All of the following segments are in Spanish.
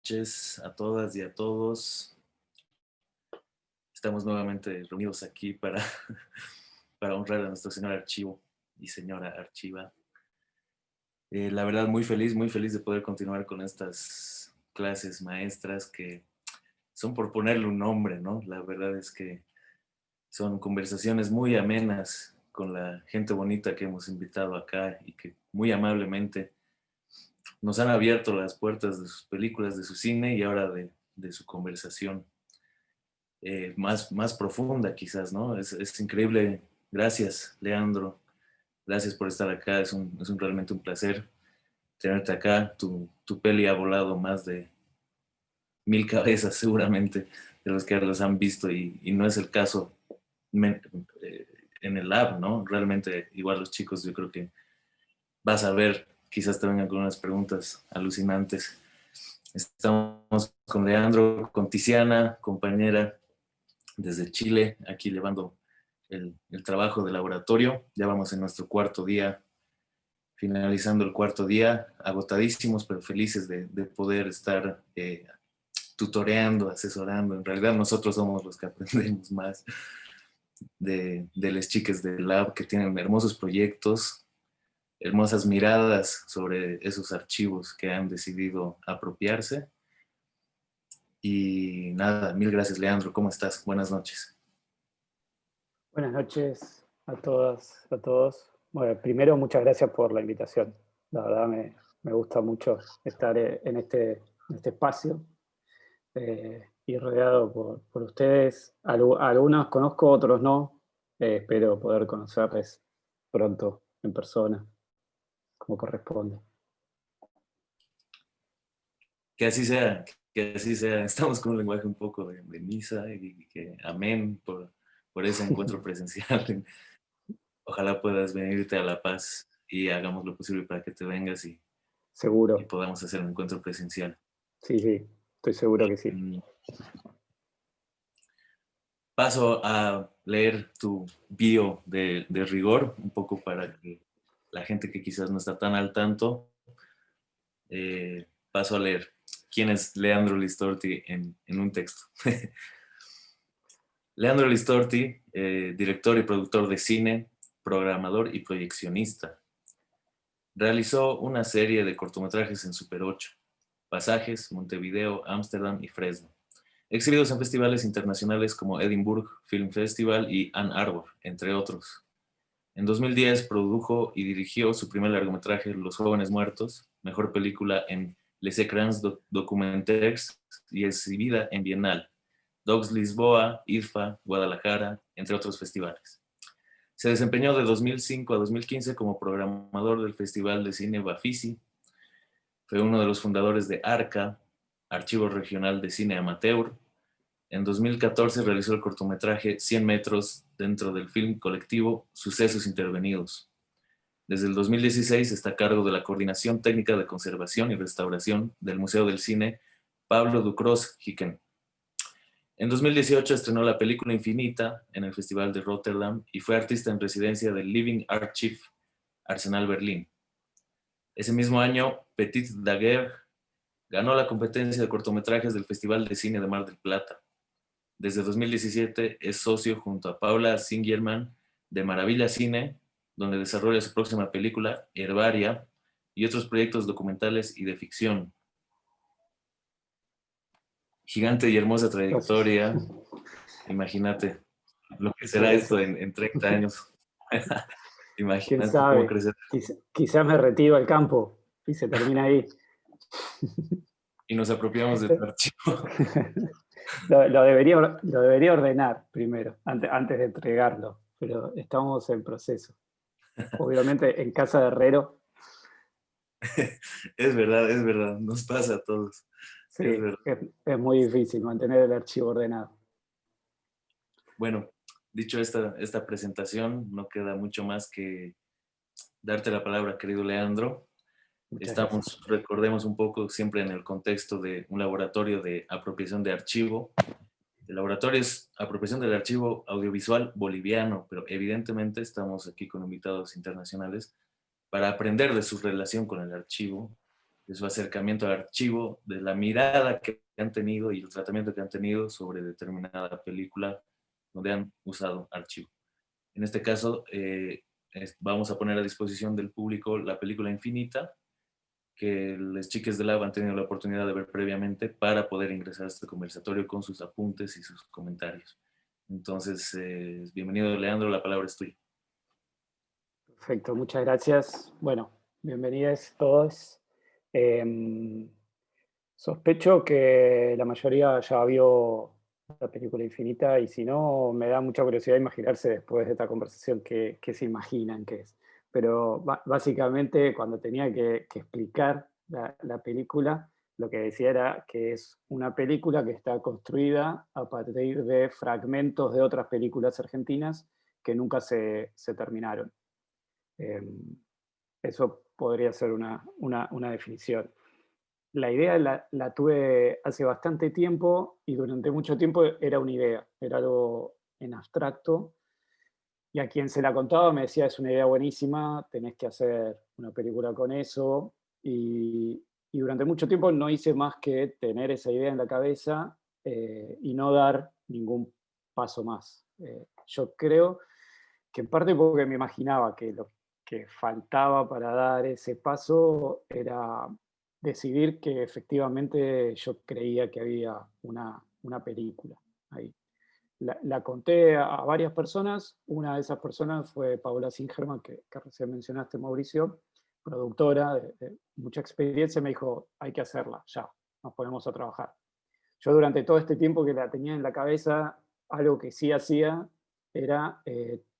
noches a todas y a todos. Estamos nuevamente reunidos aquí para, para honrar a nuestro señor archivo y señora archiva. La verdad, muy feliz de poder continuar con estas clases maestras que son por ponerle un nombre, ¿no? La verdad es que son conversaciones muy amenas con la gente bonita que hemos invitado acá y que muy amablemente nos han abierto las puertas de sus películas, de su cine y ahora de su conversación más profunda quizás, ¿no? Es increíble. Gracias, Leandro. Gracias por estar acá. Realmente un placer tenerte acá. Tu peli ha volado más de 1000 cabezas seguramente de los que los han visto y no es el caso en el lab, ¿no? Realmente igual los chicos yo creo que vas a ver, quizás te vengan con unas preguntas alucinantes. Estamos con Leandro, con Tiziana, compañera desde Chile, aquí llevando el trabajo de laboratorio. Ya vamos en nuestro cuarto día, finalizando el cuarto día, agotadísimos pero felices de poder estar tutoreando, asesorando. En realidad nosotros somos los que aprendemos más de las chicas del lab que tienen hermosos proyectos, hermosas miradas sobre esos archivos que han decidido apropiarse. Y nada, mil gracias, Leandro. ¿Cómo estás? Buenas noches. Buenas noches a todas, a todos. Bueno, primero, muchas gracias por la invitación. La verdad me gusta mucho estar en este espacio y rodeado por ustedes. Algunos conozco, otros no. Espero poder conocerles pronto en persona, como corresponde. Que así sea, que así sea. Estamos con un lenguaje un poco de misa y que amén por ese encuentro presencial. Ojalá puedas venirte a La Paz y hagamos lo posible para que te vengas y Seguro. podamos hacer un encuentro presencial. Sí, sí, estoy seguro que sí. Paso a leer tu bio de rigor, un poco para que la gente que quizás no está tan al tanto, paso a leer quién es Leandro Listorti en un texto. Leandro Listorti, director y productor de cine, programador y proyeccionista. Realizó una serie de cortometrajes en Super 8, Pasajes, Montevideo, Ámsterdam y Fresno, exhibidos en festivales internacionales como Edinburgh Film Festival y Ann Arbor, entre otros. En 2010 produjo y dirigió su primer largometraje, Los Jóvenes Muertos, mejor película en Les Écrans Documentaires y exhibida en Bienal, Docs Lisboa, IDFA, Guadalajara, entre otros festivales. Se desempeñó de 2005 a 2015 como programador del Festival de Cine Bafisi. Fue uno de los fundadores de ARCA, Archivo Regional de Cine Amateur. En 2014 realizó el cortometraje 100 metros dentro del film colectivo Sucesos Intervenidos. Desde el 2016 está a cargo de la Coordinación Técnica de Conservación y Restauración del Museo del Cine Pablo Ducros Hicken. En 2018 estrenó la película Infinita en el Festival de Rotterdam y fue artista en residencia del Living Archive, Arsenal Berlín. Ese mismo año, Petite Daguerre ganó la competencia de cortometrajes del Festival de Cine de Mar del Plata. Desde 2017 es socio junto a Paula Singerman de Maravilla Cine, donde desarrolla su próxima película, Herbaria, y otros proyectos documentales y de ficción. Gigante y hermosa trayectoria. Gracias. Imagínate lo que Muchas será esto gracias. en 30 años. ¿Quién Imagínate cómo sabe? crecer. Quizás me retiro al campo y se termina ahí. Y nos apropiamos de tu archivo. Lo debería ordenar primero, antes de entregarlo, pero estamos en proceso. Obviamente en casa de herrero. Es verdad, nos pasa a todos. Es Sí, verdad. es muy difícil mantener el archivo ordenado. Bueno, dicho esta presentación, no queda mucho más que darte la palabra, querido Leandro. Muchas gracias. Estamos, recordemos un poco, siempre en el contexto de un laboratorio de apropiación de archivo. El laboratorio es apropiación del archivo audiovisual boliviano, pero evidentemente estamos aquí con invitados internacionales para aprender de su relación con el archivo de su acercamiento al archivo, de la mirada que han tenido y el tratamiento que han tenido sobre determinada película donde han usado archivo. En este caso, vamos a poner a disposición del público la película Infinita, que los chiques de Lab han tenido la oportunidad de ver previamente para poder ingresar a este conversatorio con sus apuntes y sus comentarios. Entonces, bienvenido, Leandro, la palabra es tuya. Perfecto, muchas gracias. Bueno, bienvenidos todos. Em, Sospecho que la mayoría ya vio la película Infinita y si no, me da mucha curiosidad imaginarse después de esta conversación qué se imaginan que es. Pero básicamente cuando tenía que explicar la película, lo que decía era que es una película que está construida a partir de fragmentos de otras películas argentinas que nunca se terminaron. Eso podría ser una definición. La idea la tuve hace bastante tiempo y durante mucho tiempo era una idea, era algo en abstracto. Y a quien se la contaba me decía, es una idea buenísima, tenés que hacer una película con eso. Y durante mucho tiempo no hice más que tener esa idea en la cabeza y no dar ningún paso más. Yo creo que en parte porque me imaginaba que lo que faltaba para dar ese paso era decidir que efectivamente yo creía que había una película ahí. La conté a varias personas, una de esas personas fue Paula Singerman, que recién mencionaste, Mauricio, productora de mucha experiencia, me dijo, hay que hacerla, ya, nos ponemos a trabajar. Yo durante todo este tiempo que la tenía en la cabeza, algo que sí hacía era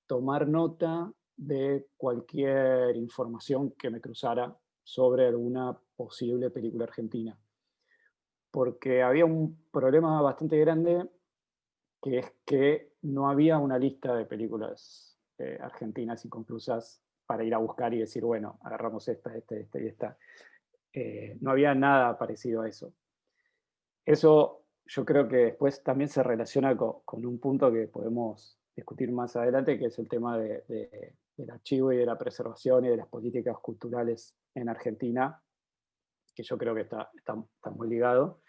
tomar nota de cualquier información que me cruzara sobre alguna posible película argentina. Porque había un problema bastante grande, que es que no había una lista de películas argentinas inconclusas para ir a buscar y decir, bueno, agarramos esta y esta. No había nada parecido a eso. Eso yo creo que después también se relaciona con un punto que podemos discutir más adelante, que es el tema del archivo y de la preservación y de las políticas culturales en Argentina, que yo creo que está muy ligado.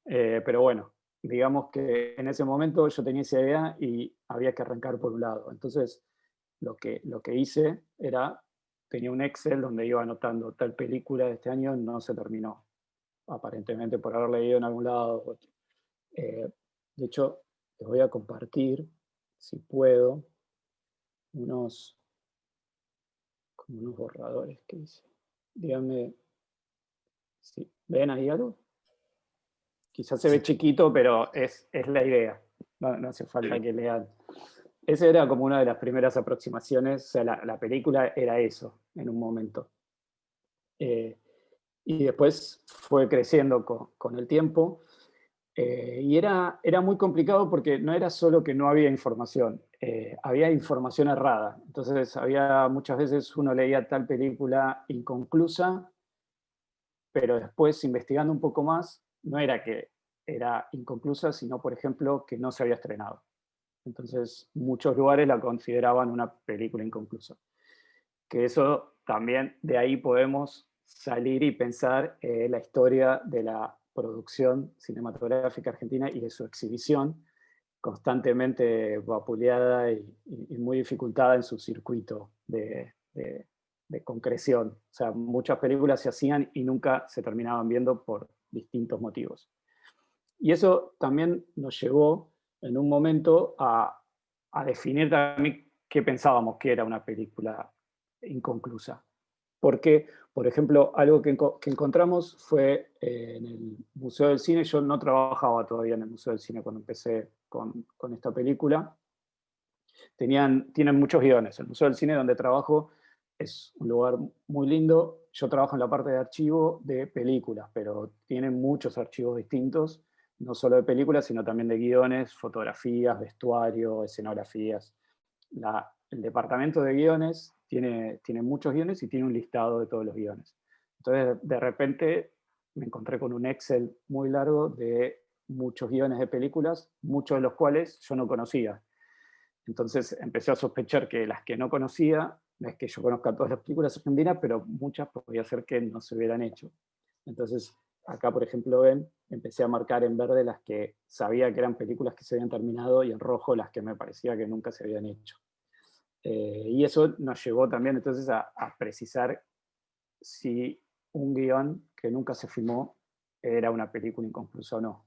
Pero bueno, digamos que en ese momento yo tenía esa idea y había que arrancar por un lado. Entonces, lo que hice era, tenía un Excel donde iba anotando tal película de este año, no se terminó, aparentemente por haber leído en algún lado u otro. De hecho, les voy a compartir, si puedo, unos, como unos borradores que hice. Díganme si ven ahí algo. Quizás se ve Sí, chiquito, pero es la idea. No hace falta que lean. Esa era como una de las primeras aproximaciones. O sea, la película era eso en un momento. Eh, y después fue creciendo con el tiempo. Y era muy complicado porque no era solo que no había información, había información errada. Entonces, había muchas veces uno leía tal película inconclusa, pero después investigando un poco más, no era que era inconclusa, sino, por ejemplo, que no se había estrenado. Entonces, muchos lugares la consideraban una película inconclusa. Que eso también, de ahí podemos salir y pensar la historia de la producción cinematográfica argentina y de su exhibición, constantemente vapuleada y muy dificultada en su circuito de concreción. O sea, muchas películas se hacían y nunca se terminaban viendo por distintos motivos. Y eso también nos llevó en un momento a definir también qué pensábamos que era una película inconclusa. Porque, por ejemplo, algo que encontramos fue en el Museo del Cine. Yo no trabajaba todavía en el Museo del Cine cuando empecé con esta película. Tienen muchos guiones. El Museo del Cine donde trabajo es un lugar muy lindo. Yo trabajo en la parte de archivo de películas, pero tienen muchos archivos distintos, no solo de películas, sino también de guiones, fotografías, vestuario, escenografías. El departamento de guiones tiene muchos guiones y tiene un listado de todos los guiones. Entonces, de repente me encontré con un Excel muy largo de muchos guiones de películas, muchos de los cuales yo no conocía. Entonces empecé a sospechar que las que no conocía, no es que yo conozca todas las películas argentinas, pero muchas podría ser que no se hubieran hecho. Entonces, acá, por ejemplo, ven, empecé a marcar en verde las que sabía que eran películas que se habían terminado y en rojo las que me parecía que nunca se habían hecho. Y eso nos llevó también entonces a precisar si un guión que nunca se filmó era una película inconclusa o no.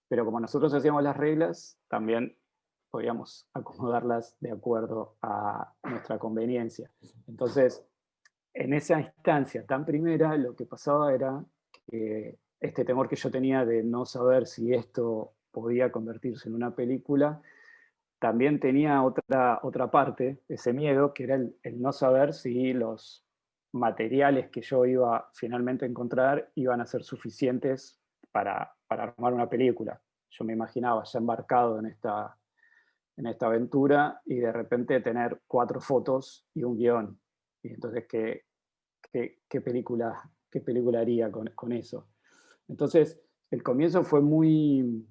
Pero como nosotros hacíamos las reglas, también podíamos acomodarlas de acuerdo a nuestra conveniencia. Entonces, en esa instancia tan primera, lo que pasaba era que este temor que yo tenía de no saber si esto podía convertirse en una película, también tenía otra parte, ese miedo, que era el no saber si los materiales que yo iba finalmente a encontrar iban a ser suficientes para armar una película. Yo me imaginaba ya embarcado en esta aventura y de repente tener 4 fotos y un guión. Y entonces, qué película haría con eso? Entonces, el comienzo fue muy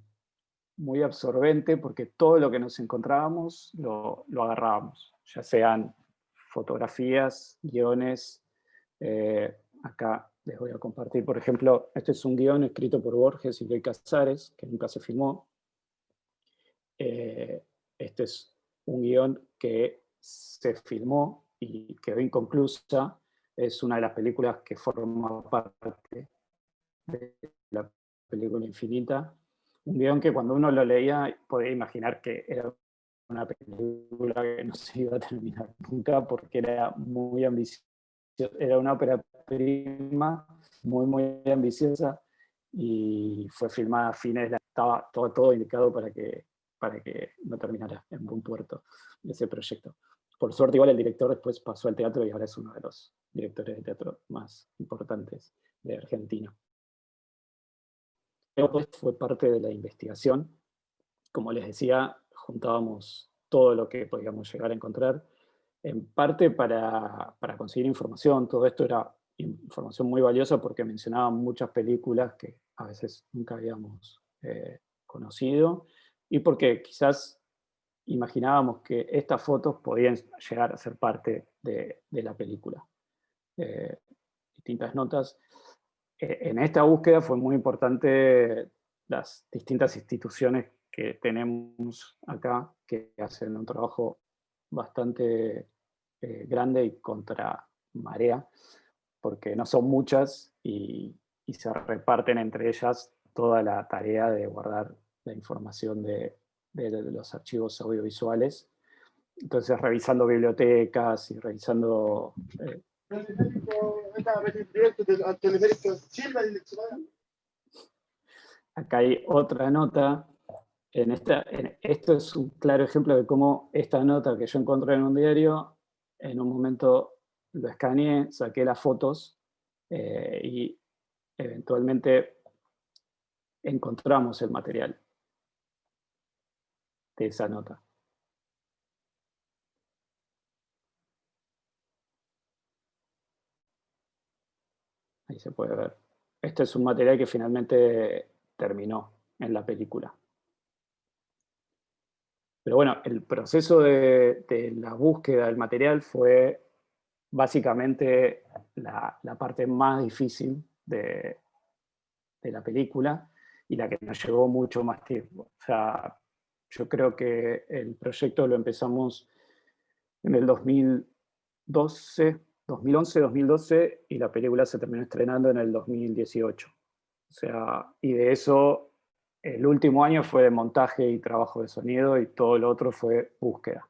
absorbente porque todo lo que nos encontrábamos lo agarrábamos, ya sean fotografías, guiones. Acá les voy a compartir, por ejemplo, este es un guión escrito por Borges y Eloy Casares, que nunca se filmó. Este es un guión que se filmó y quedó inconclusa. Es una de las películas que forma parte de la película Infinita. Un guión que cuando uno lo leía podía imaginar que era una película que no se iba a terminar nunca porque era muy ambiciosa. Era una ópera prima muy ambiciosa y fue filmada a fines de la... Estaba todo indicado para que no terminara en buen puerto ese proyecto. Por suerte igual el director después pasó al teatro y ahora es uno de los directores de teatro más importantes de Argentina. Después fue parte de la investigación. Como les decía, juntábamos todo lo que podíamos llegar a encontrar, en parte para conseguir información. Todo esto era información muy valiosa porque mencionaban muchas películas que a veces nunca habíamos conocido y porque quizás imaginábamos que estas fotos podían llegar a ser parte de la película. Distintas notas. En esta búsqueda fue muy importante las distintas instituciones que tenemos acá, que hacen un trabajo bastante grande y contra marea, porque no son muchas y se reparten entre ellas toda la tarea de guardar la información de los archivos audiovisuales. Entonces, revisando bibliotecas y revisando acá hay otra nota. Esto es un claro ejemplo de cómo esta nota que yo encontré en un diario, en un momento lo escaneé, saqué las fotos y eventualmente encontramos el material de esa nota. Ahí se puede ver. Este es un material que finalmente terminó en la película. Pero bueno, el proceso de la búsqueda del material fue básicamente la parte más difícil de la película y la que nos llevó mucho más tiempo. O sea, yo creo que el proyecto lo empezamos en el 2012, 2011, 2012 y la película se terminó estrenando en el 2018. O sea, y de eso el último año fue de montaje y trabajo de sonido y todo lo otro fue búsqueda.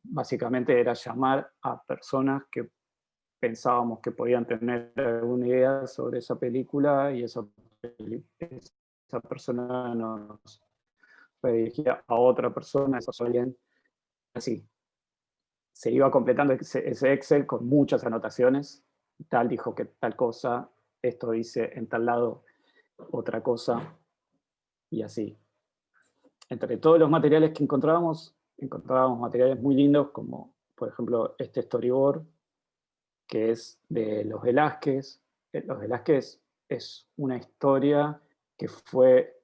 Básicamente era llamar a personas que pensábamos que podían tener alguna idea sobre esa película y esa persona nos redirigía a otra persona, eso es alguien así. Se iba completando ese Excel con muchas anotaciones, tal dijo que tal cosa, esto dice en tal lado otra cosa, y así. Entre todos los materiales que encontrábamos materiales muy lindos, como por ejemplo este storyboard, que es de Los Velázquez. Los Velázquez es una historia que fue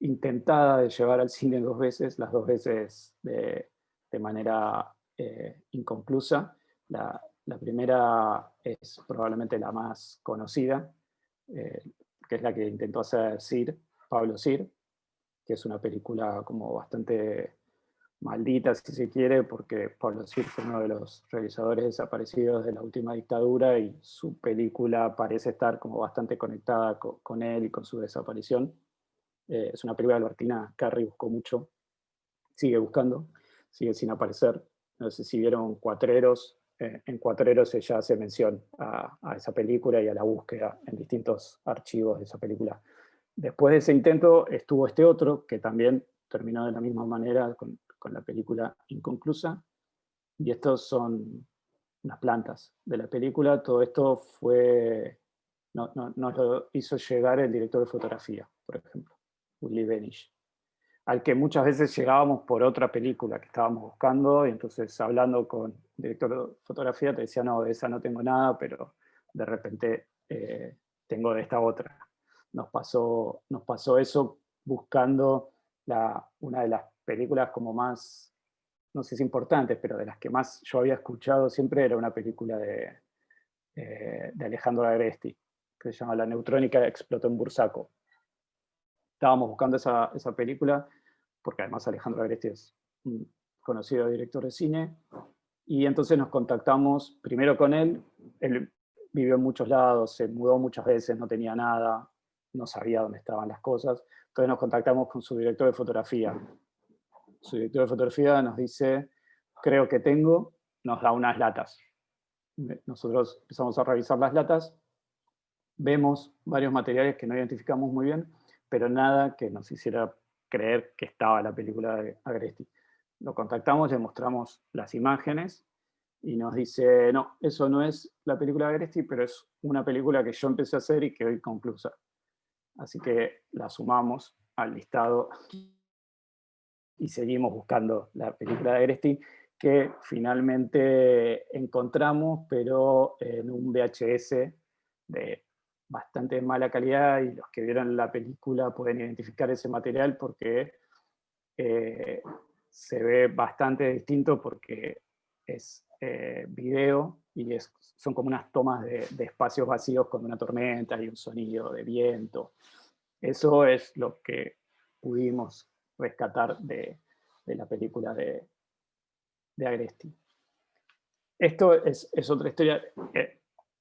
intentada de llevar al cine 2 veces, las 2 veces de manera inconclusa. La La primera es probablemente la más conocida, que es la que intentó hacer Pablo Sir, que es una película como bastante maldita, si se quiere, porque Pablo Sir fue uno de los realizadores desaparecidos de la última dictadura y su película parece estar como bastante conectada con él y con su desaparición. Es una película albertina, Carrie buscó mucho, sigue buscando, sigue sin aparecer. No sé si vieron Cuatreros, en Cuatreros ella hace mención a esa película y a la búsqueda en distintos archivos de esa película. Después de ese intento estuvo este otro, que también terminó de la misma manera con la película inconclusa, y estos son unas plantas de la película. Todo esto nos lo hizo llegar el director de fotografía, por ejemplo, Willy Benish, al que muchas veces llegábamos por otra película que estábamos buscando, y entonces hablando con el director de fotografía te decía, no, de esa no tengo nada, pero de repente tengo de esta otra. Nos pasó eso buscando una de las películas como más, no sé si importantes, pero de las que más yo había escuchado siempre era una película de Alejandro Agresti, que se llama La neutrónica explotó en Bursaco. Estábamos buscando esa película, porque además Alejandro Agresti es un conocido director de cine, y entonces nos contactamos primero con él. Él vivió en muchos lados, se mudó muchas veces, no tenía nada, no sabía dónde estaban las cosas. Entonces nos contactamos con su director de fotografía. Su director de fotografía nos dice, creo que tengo, nos da unas latas. Nosotros empezamos a revisar las latas, vemos varios materiales que no identificamos muy bien, pero nada que nos hiciera creer que estaba la película de Agresti. Lo contactamos, le mostramos las imágenes y nos dice, no, eso no es la película de Agresti, pero es una película que yo empecé a hacer y que hoy conclusa. Así que la sumamos al listado y seguimos buscando la película de Agresti, que finalmente encontramos, pero en un VHS de bastante mala calidad, y los que vieron la película pueden identificar ese material porque se ve bastante distinto, porque es video y son como unas tomas de espacios vacíos con una tormenta y un sonido de viento. Eso es lo que pudimos rescatar de la película de Agresti. Esto es otra historia.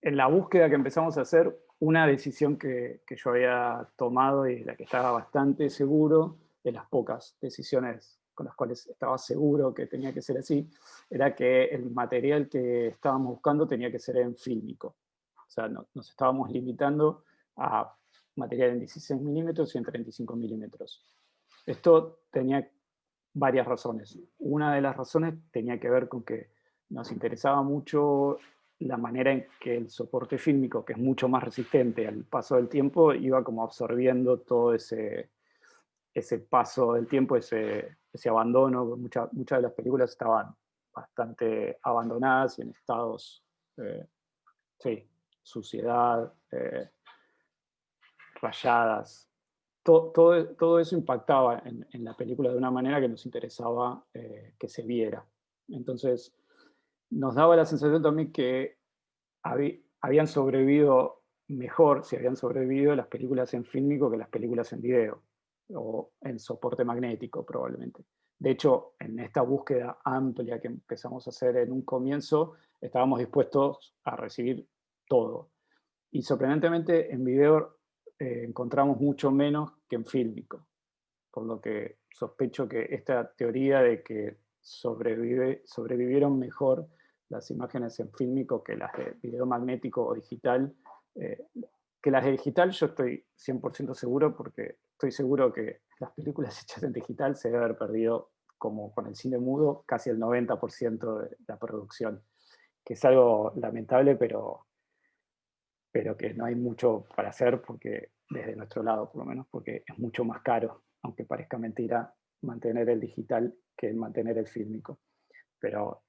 En la búsqueda que empezamos a hacer, una decisión que yo había tomado y de la que estaba bastante seguro, de las pocas decisiones con las cuales estaba seguro que tenía que ser así, era que el material que estábamos buscando tenía que ser en fílmico. O sea, nos estábamos limitando a material en 16 milímetros y en 35 milímetros. Esto tenía varias razones. Una de las razones tenía que ver con que nos interesaba mucho la manera en que el soporte fílmico, que es mucho más resistente al paso del tiempo, iba como absorbiendo todo ese paso del tiempo, ese abandono. Muchas de las películas estaban bastante abandonadas y en estados, sí, suciedad, rayadas. Todo eso impactaba en la película de una manera que nos interesaba que se viera. Entonces, nos daba la sensación también que habían sobrevivido mejor, si habían sobrevivido las películas en fílmico que las películas en video, o en soporte magnético probablemente. De hecho, en esta búsqueda amplia que empezamos a hacer en un comienzo, estábamos dispuestos a recibir todo. Y sorprendentemente en video encontramos mucho menos que en fílmico, por lo que sospecho que esta teoría de que sobrevivieron mejor las imágenes en fílmico que las de video magnético o digital, que las de digital yo estoy 100% seguro, porque estoy seguro que las películas hechas en digital se debe haber perdido, como con el cine mudo, casi el 90% de la producción, que es algo lamentable, pero que no hay mucho para hacer, porque desde nuestro lado por lo menos, porque es mucho más caro, aunque parezca mentira, mantener el digital que mantener el fílmico. Pero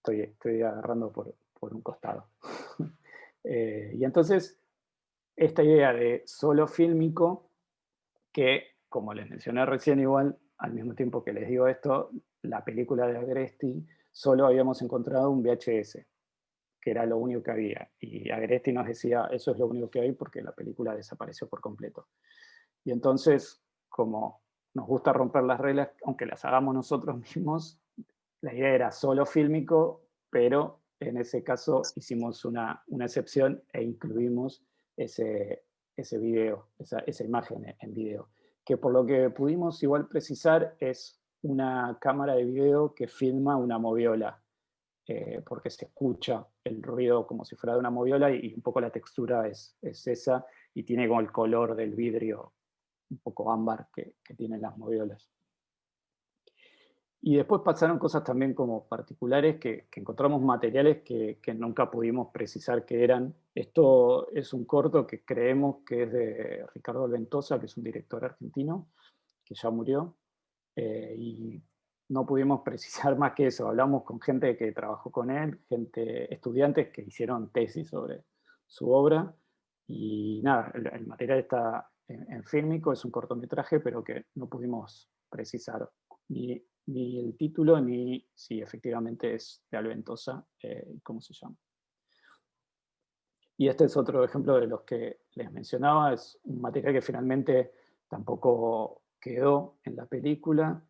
estoy agarrando por un costado. Y entonces, esta idea de solo fílmico, que como les mencioné recién, igual, al mismo tiempo que les digo esto, la película de Agresti solo habíamos encontrado un VHS, que era lo único que había. Y Agresti nos decía, eso es lo único que hay porque la película desapareció por completo. Y entonces, como nos gusta romper las reglas, aunque las hagamos nosotros mismos, la idea era solo fílmico, pero en ese caso hicimos una excepción e incluimos ese video, esa imagen en video, que por lo que pudimos igual precisar es una cámara de video que filma una moviola, porque se escucha el ruido como si fuera de una moviola y un poco la textura es esa y tiene como el color del vidrio un poco ámbar que tienen las moviolas. Y después pasaron cosas también como particulares que encontramos materiales que nunca pudimos precisar qué eran. Esto es un corto que creemos que es de Ricardo Alventosa, que es un director argentino, que ya murió, y no pudimos precisar más que eso. Hablamos con gente que trabajó con él, estudiantes que hicieron tesis sobre su obra, y nada, el material está en fílmico, es un cortometraje, pero que no pudimos precisar ni el título, ni si efectivamente es de Alventosa, cómo se llama. Y este es otro ejemplo de los que les mencionaba, es un material que finalmente tampoco quedó en la película,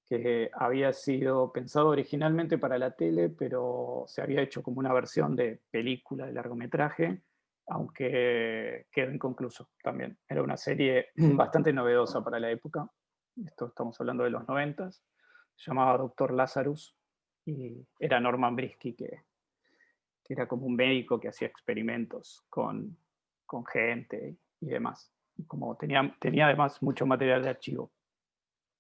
que había sido pensado originalmente para la tele, pero se había hecho como una versión de película, de largometraje, aunque quedó inconcluso también. Era una serie bastante novedosa para la época, esto estamos hablando de los 90, se llamaba Doctor Lazarus, y era Norman Brisky, que era como un médico que hacía experimentos con gente y demás. Y como tenía además mucho material de archivo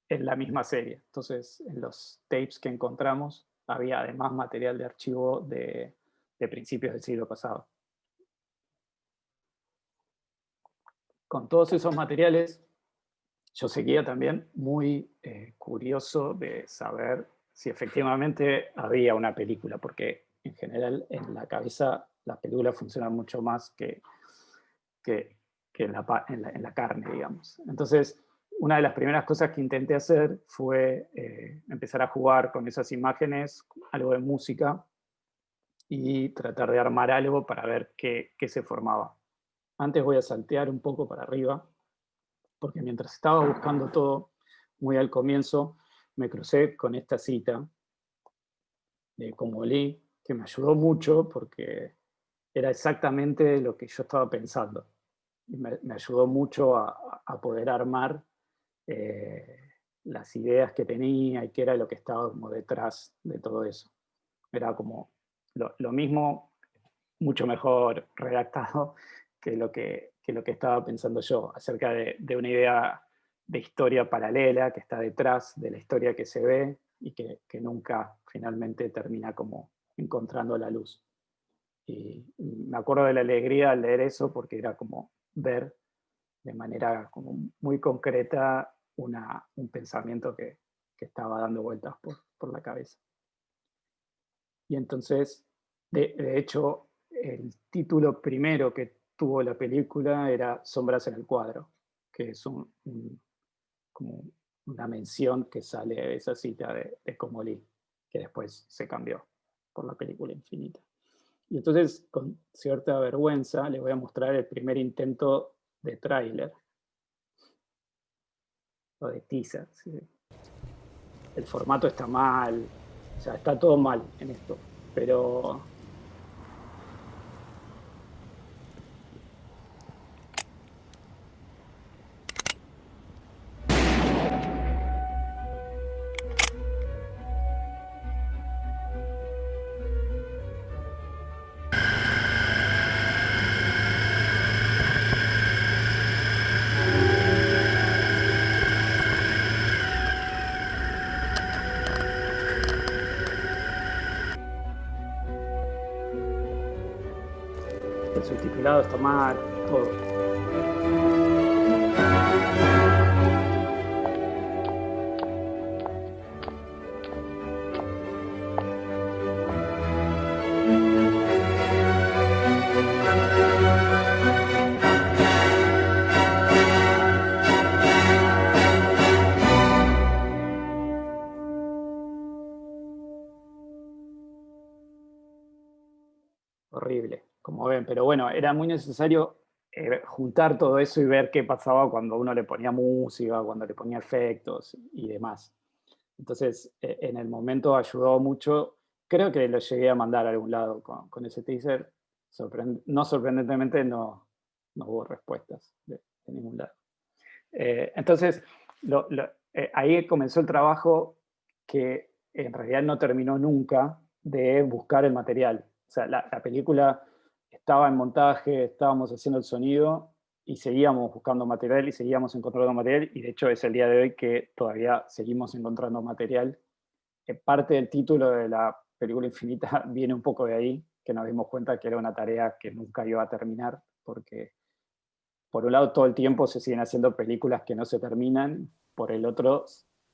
en la misma serie. Entonces, en los tapes que encontramos había además material de archivo de principios del siglo pasado. Con todos esos materiales, yo seguía también muy curioso de saber si efectivamente había una película, porque en general en la cabeza las películas funcionan mucho más que en la carne, digamos. Entonces, una de las primeras cosas que intenté hacer fue empezar a jugar con esas imágenes, algo de música, y tratar de armar algo para ver qué se formaba. Antes voy a saltear un poco para arriba, porque mientras estaba buscando todo, muy al comienzo, me crucé con esta cita de Comolli, que me ayudó mucho porque era exactamente lo que yo estaba pensando. Y me ayudó mucho a poder armar las ideas que tenía y qué era lo que estaba como detrás de todo eso. Era como lo mismo, mucho mejor redactado que lo que estaba pensando yo, acerca de una idea de historia paralela que está detrás de la historia que se ve y que nunca finalmente termina como encontrando la luz. Y me acuerdo de la alegría al leer eso porque era como ver de manera como muy concreta un pensamiento que estaba dando vueltas por la cabeza. Y entonces, de hecho, el título primero que tuvo la película era Sombras en el cuadro, que es como una mención que sale de esa cita de Comolli, que después se cambió por la película Infinita. Y entonces, con cierta vergüenza, les voy a mostrar el primer intento de tráiler, o de teaser. ¿Sí? El formato está mal, o sea, está todo mal en esto, pero el subtitulado está mal, todo. horrible, como ven. Pero bueno, era muy necesario juntar todo eso y ver qué pasaba cuando uno le ponía música, cuando le ponía efectos y demás. Entonces, en el momento ayudó mucho. Creo que lo llegué a mandar a algún lado con ese teaser. No sorprendentemente, no hubo respuestas de ningún lado. Entonces, ahí comenzó el trabajo que en realidad no terminó nunca de buscar el material. O sea, la película estaba en montaje, estábamos haciendo el sonido y seguíamos buscando material y seguíamos encontrando material, y de hecho es el día de hoy que todavía seguimos encontrando material. Parte del título de la película Infinita viene un poco de ahí, que nos dimos cuenta que era una tarea que nunca iba a terminar, porque por un lado todo el tiempo se siguen haciendo películas que no se terminan, por el otro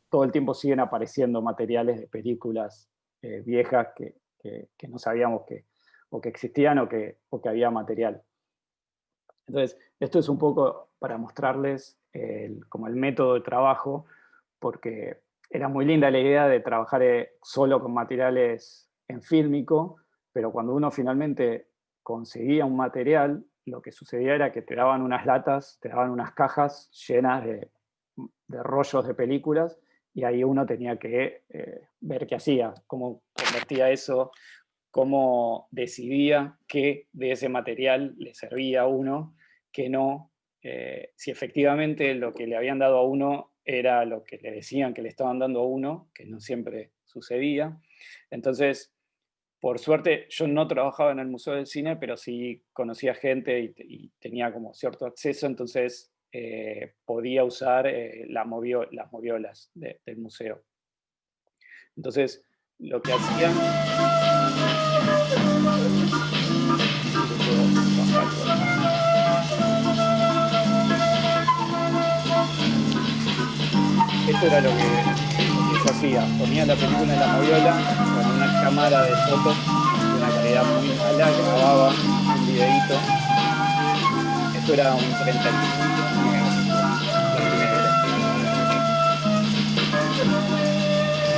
todo el tiempo siguen apareciendo materiales de películas viejas que no sabíamos que o que existían o que había material. Entonces, esto es un poco para mostrarles como el método de trabajo, porque era muy linda la idea de trabajar solo con materiales en fílmico, pero cuando uno finalmente conseguía un material, lo que sucedía era que te daban unas latas, te daban unas cajas llenas de rollos de películas, y ahí uno tenía que ver qué hacía, cómo convertía eso, cómo decidía qué de ese material le servía a uno, qué no, si efectivamente lo que le habían dado a uno era lo que le decían que le estaban dando a uno, que no siempre sucedía. Entonces, por suerte, yo no trabajaba en el Museo del Cine, pero sí conocía gente y tenía como cierto acceso, entonces podía usar las moviolas del museo. Entonces, lo que hacían... Esto era lo que yo hacía. Ponía la película en la moviola con una cámara de fotos de una calidad muy mala, grababa un videíto. Esto era un 35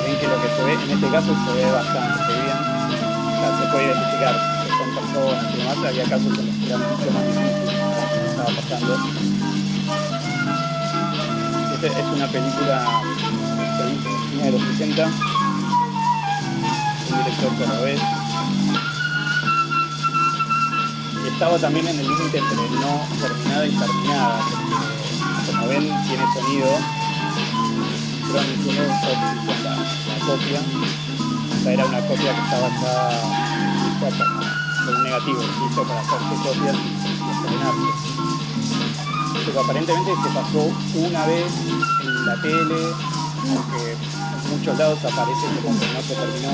ven que lo que se ve, en este caso se ve bastante bien. O sea, se puede identificar que son personas y demás. Había casos en los que era mucho más difícil lo que estaba pasando. Esta es una película de los 60, un director cordobés. Y estaba también en el límite entre no terminada y terminada, porque como ven tiene sonido, pero no tiene la copia. O sea, era una copia que estaba ya con un negativo, listo para hacerse copias y estrenarse. Pero aparentemente se pasó una vez en la tele, aunque en muchos lados aparece como que no se terminó.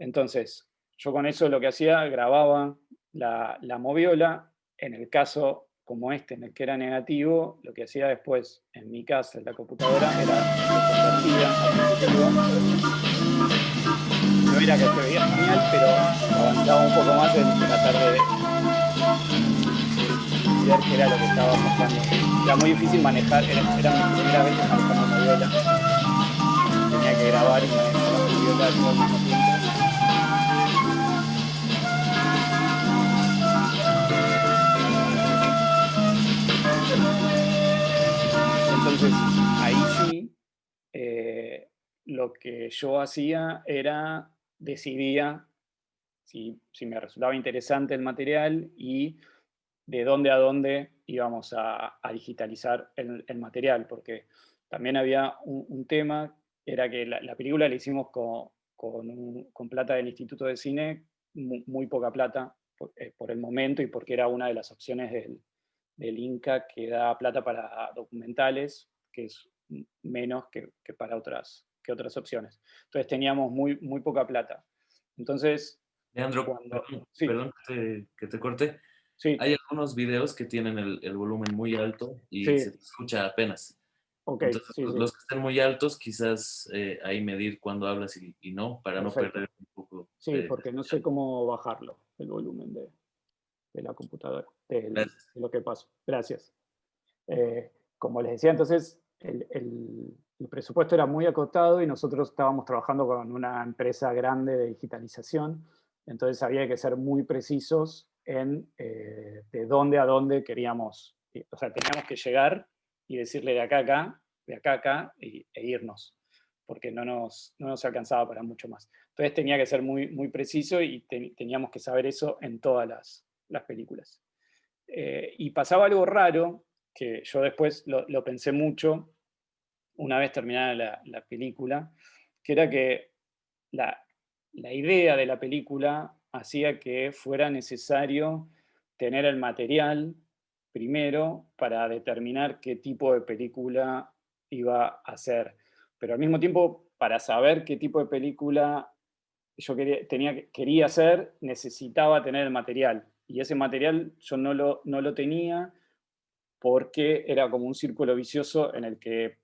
Entonces, yo con eso lo que hacía, grababa la moviola. En el caso como este, en el que era negativo, lo que hacía después en mi casa, en la computadora, era lo convertía a positivo. No era que se veía genial, pero avanzaba un poco más en tratar de ver qué era lo que estaba pasando. Era muy difícil manejar, era mi primera vez manejando moviola. Tenía que grabar y manejar la moviola todo al mismo tiempo. Entonces, ahí sí, lo que yo hacía era, decidía si me resultaba interesante el material y de dónde a dónde íbamos a digitalizar el material, porque también había un tema, era que la película la hicimos con plata del Instituto de Cine, muy poca plata por el momento y porque era una de las opciones del Inca que da plata para documentales, que es menos que para otras opciones. Entonces teníamos muy poca plata. Entonces, Leandro, cuando... Sí, perdón que te corte. sí, Hay algunos videos que tienen el volumen muy alto y sí, se te escucha apenas. ok, Entonces, sí, sí, los que estén muy altos, quizás ahí medir cuándo hablas y no, para no perfecto. perder un poco Sí, de porque no sé señal. cómo bajarlo, el volumen de la computadora, Gracias. de lo que paso. Gracias. Como les decía, entonces, el presupuesto era muy acotado y nosotros estábamos trabajando con una empresa grande de digitalización, Entonces había que ser muy precisos en de dónde a dónde queríamos, o sea, teníamos que llegar y decirle de acá a acá, de acá a acá, e irnos, porque no nos alcanzaba para mucho más. Entonces tenía que ser muy, muy preciso y teníamos que saber eso en todas las películas. Y pasaba algo raro, que yo después lo pensé mucho, una vez terminada la película, que era que la, la idea de la película hacía que fuera necesario tener el material primero para determinar qué tipo de película iba a hacer. Pero al mismo tiempo, para saber qué tipo de película yo quería hacer, necesitaba tener el material. Y ese material yo no lo tenía porque era como un círculo vicioso en el que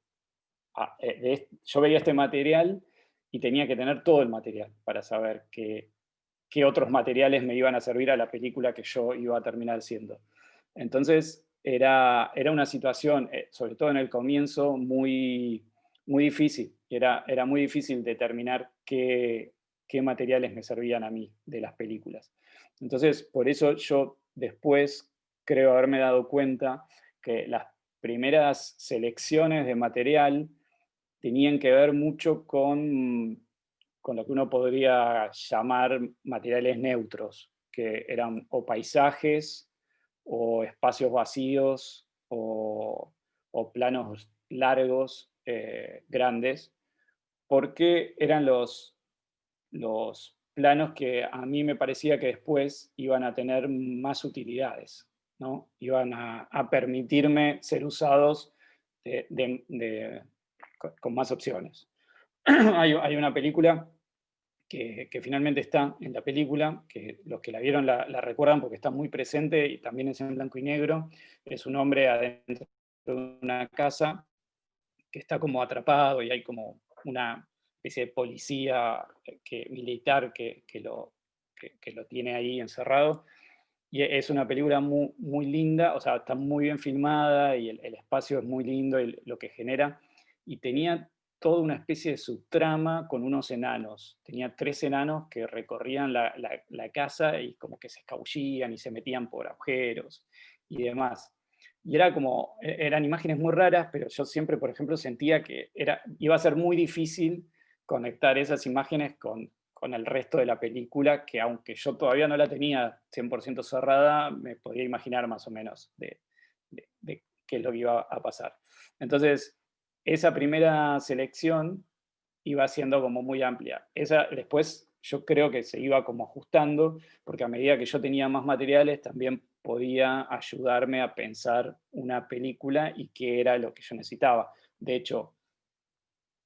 yo veía este material y tenía que tener todo el material para saber qué otros materiales me iban a servir a la película que yo iba a terminar siendo. Entonces, era una situación, sobre todo en el comienzo, muy, muy difícil. Era muy difícil determinar qué materiales me servían a mí de las películas. Entonces, por eso yo después creo haberme dado cuenta que las primeras selecciones de material tenían que ver mucho con lo que uno podría llamar materiales neutros, que eran o paisajes, o espacios vacíos, o planos largos, grandes, porque eran los planos que a mí me parecía que después iban a tener más utilidades, ¿no? Iban a permitirme ser usados con más opciones. Hay una película que finalmente está en la película, que los que la vieron la recuerdan porque está muy presente y también es en blanco y negro. Es un hombre adentro de una casa que está como atrapado y hay como una especie de policía militar que lo tiene ahí encerrado. Y es una película muy, muy linda, o sea, está muy bien filmada y el espacio es muy lindo y lo que genera. Y tenía toda una especie de subtrama con unos enanos. Tenía tres enanos que recorrían la casa y como que se escabullían y se metían por agujeros y demás. Y era como, eran imágenes muy raras, pero yo siempre, por ejemplo, sentía que iba a ser muy difícil conectar esas imágenes con el resto de la película, que aunque yo todavía no la tenía 100% cerrada, me podía imaginar más o menos de qué es lo que iba a pasar. Entonces, esa primera selección iba siendo como muy amplia. Esa después yo creo que se iba como ajustando, porque a medida que yo tenía más materiales, también podía ayudarme a pensar una película y qué era lo que yo necesitaba. De hecho,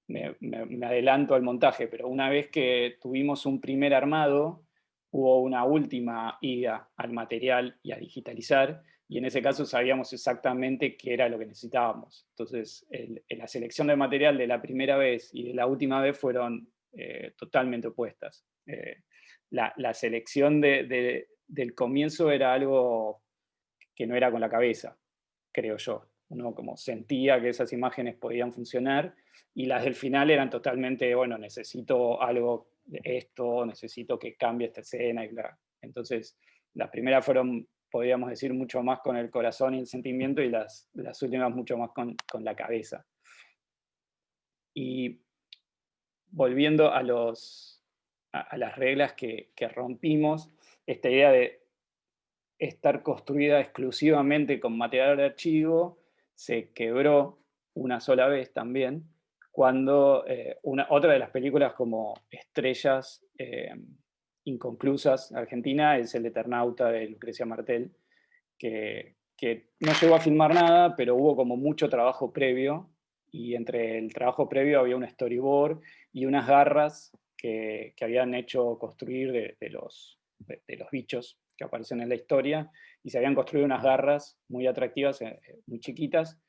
me adelanto al montaje, pero una vez que tuvimos un primer armado, hubo una última ida al material y a digitalizar, y en ese caso sabíamos exactamente qué era lo que necesitábamos. Entonces, la selección de material de la primera vez y de la última vez fueron totalmente opuestas. La selección del comienzo era algo que no era con la cabeza, creo yo. Uno como sentía que esas imágenes podían funcionar y las del final eran totalmente, bueno, necesito algo de esto, necesito que cambie esta escena y bla. Entonces, las primeras fueron, podríamos decir, mucho más con el corazón y el sentimiento y las últimas mucho más con la cabeza. Y volviendo a las reglas que rompimos, esta idea de estar construida exclusivamente con material de archivo se quebró una sola vez también, cuando otra de las películas como estrellas inconclusas argentina es El Eternauta de Lucrecia Martel, que no llegó a filmar nada, pero hubo como mucho trabajo previo, y entre el trabajo previo había un storyboard y unas garras que habían hecho construir de los bichos que aparecen en la historia, y se habían construido unas garras muy atractivas, muy chiquitas,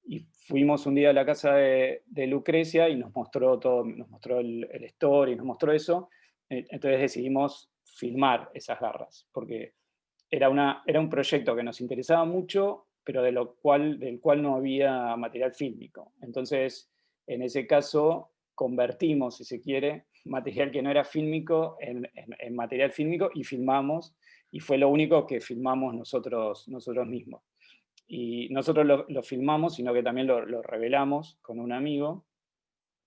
y fuimos un día a la casa de Lucrecia y nos mostró todo, nos mostró el story, nos mostró eso, entonces decidimos filmar esas garras, porque era un proyecto que nos interesaba mucho, pero del cual no había material fílmico. Entonces, en ese caso, convertimos, si se quiere, material que no era fílmico en material fílmico y filmamos, y fue lo único que filmamos nosotros mismos. Y nosotros lo filmamos, sino que también lo revelamos con un amigo.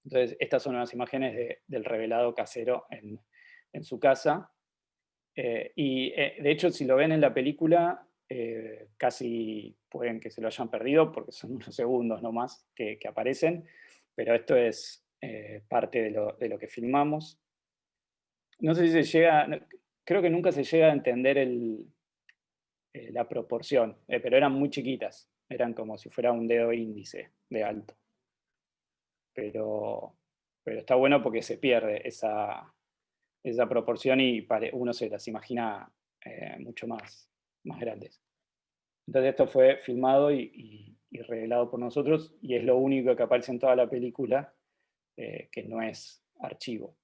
Entonces, estas son unas imágenes del revelado casero en su casa. De hecho, si lo ven en la película, casi pueden que se lo hayan perdido porque son unos segundos nomás que aparecen, pero esto es parte de lo que filmamos. No sé si se llega, creo que nunca se llega a entender la proporción, pero eran muy chiquitas, eran como si fuera un dedo índice de alto. Pero, pero está bueno porque se pierde esa proporción y uno se las imagina mucho más grandes. Entonces esto fue filmado y revelado por nosotros y es lo único que aparece en toda la película que no es archivo.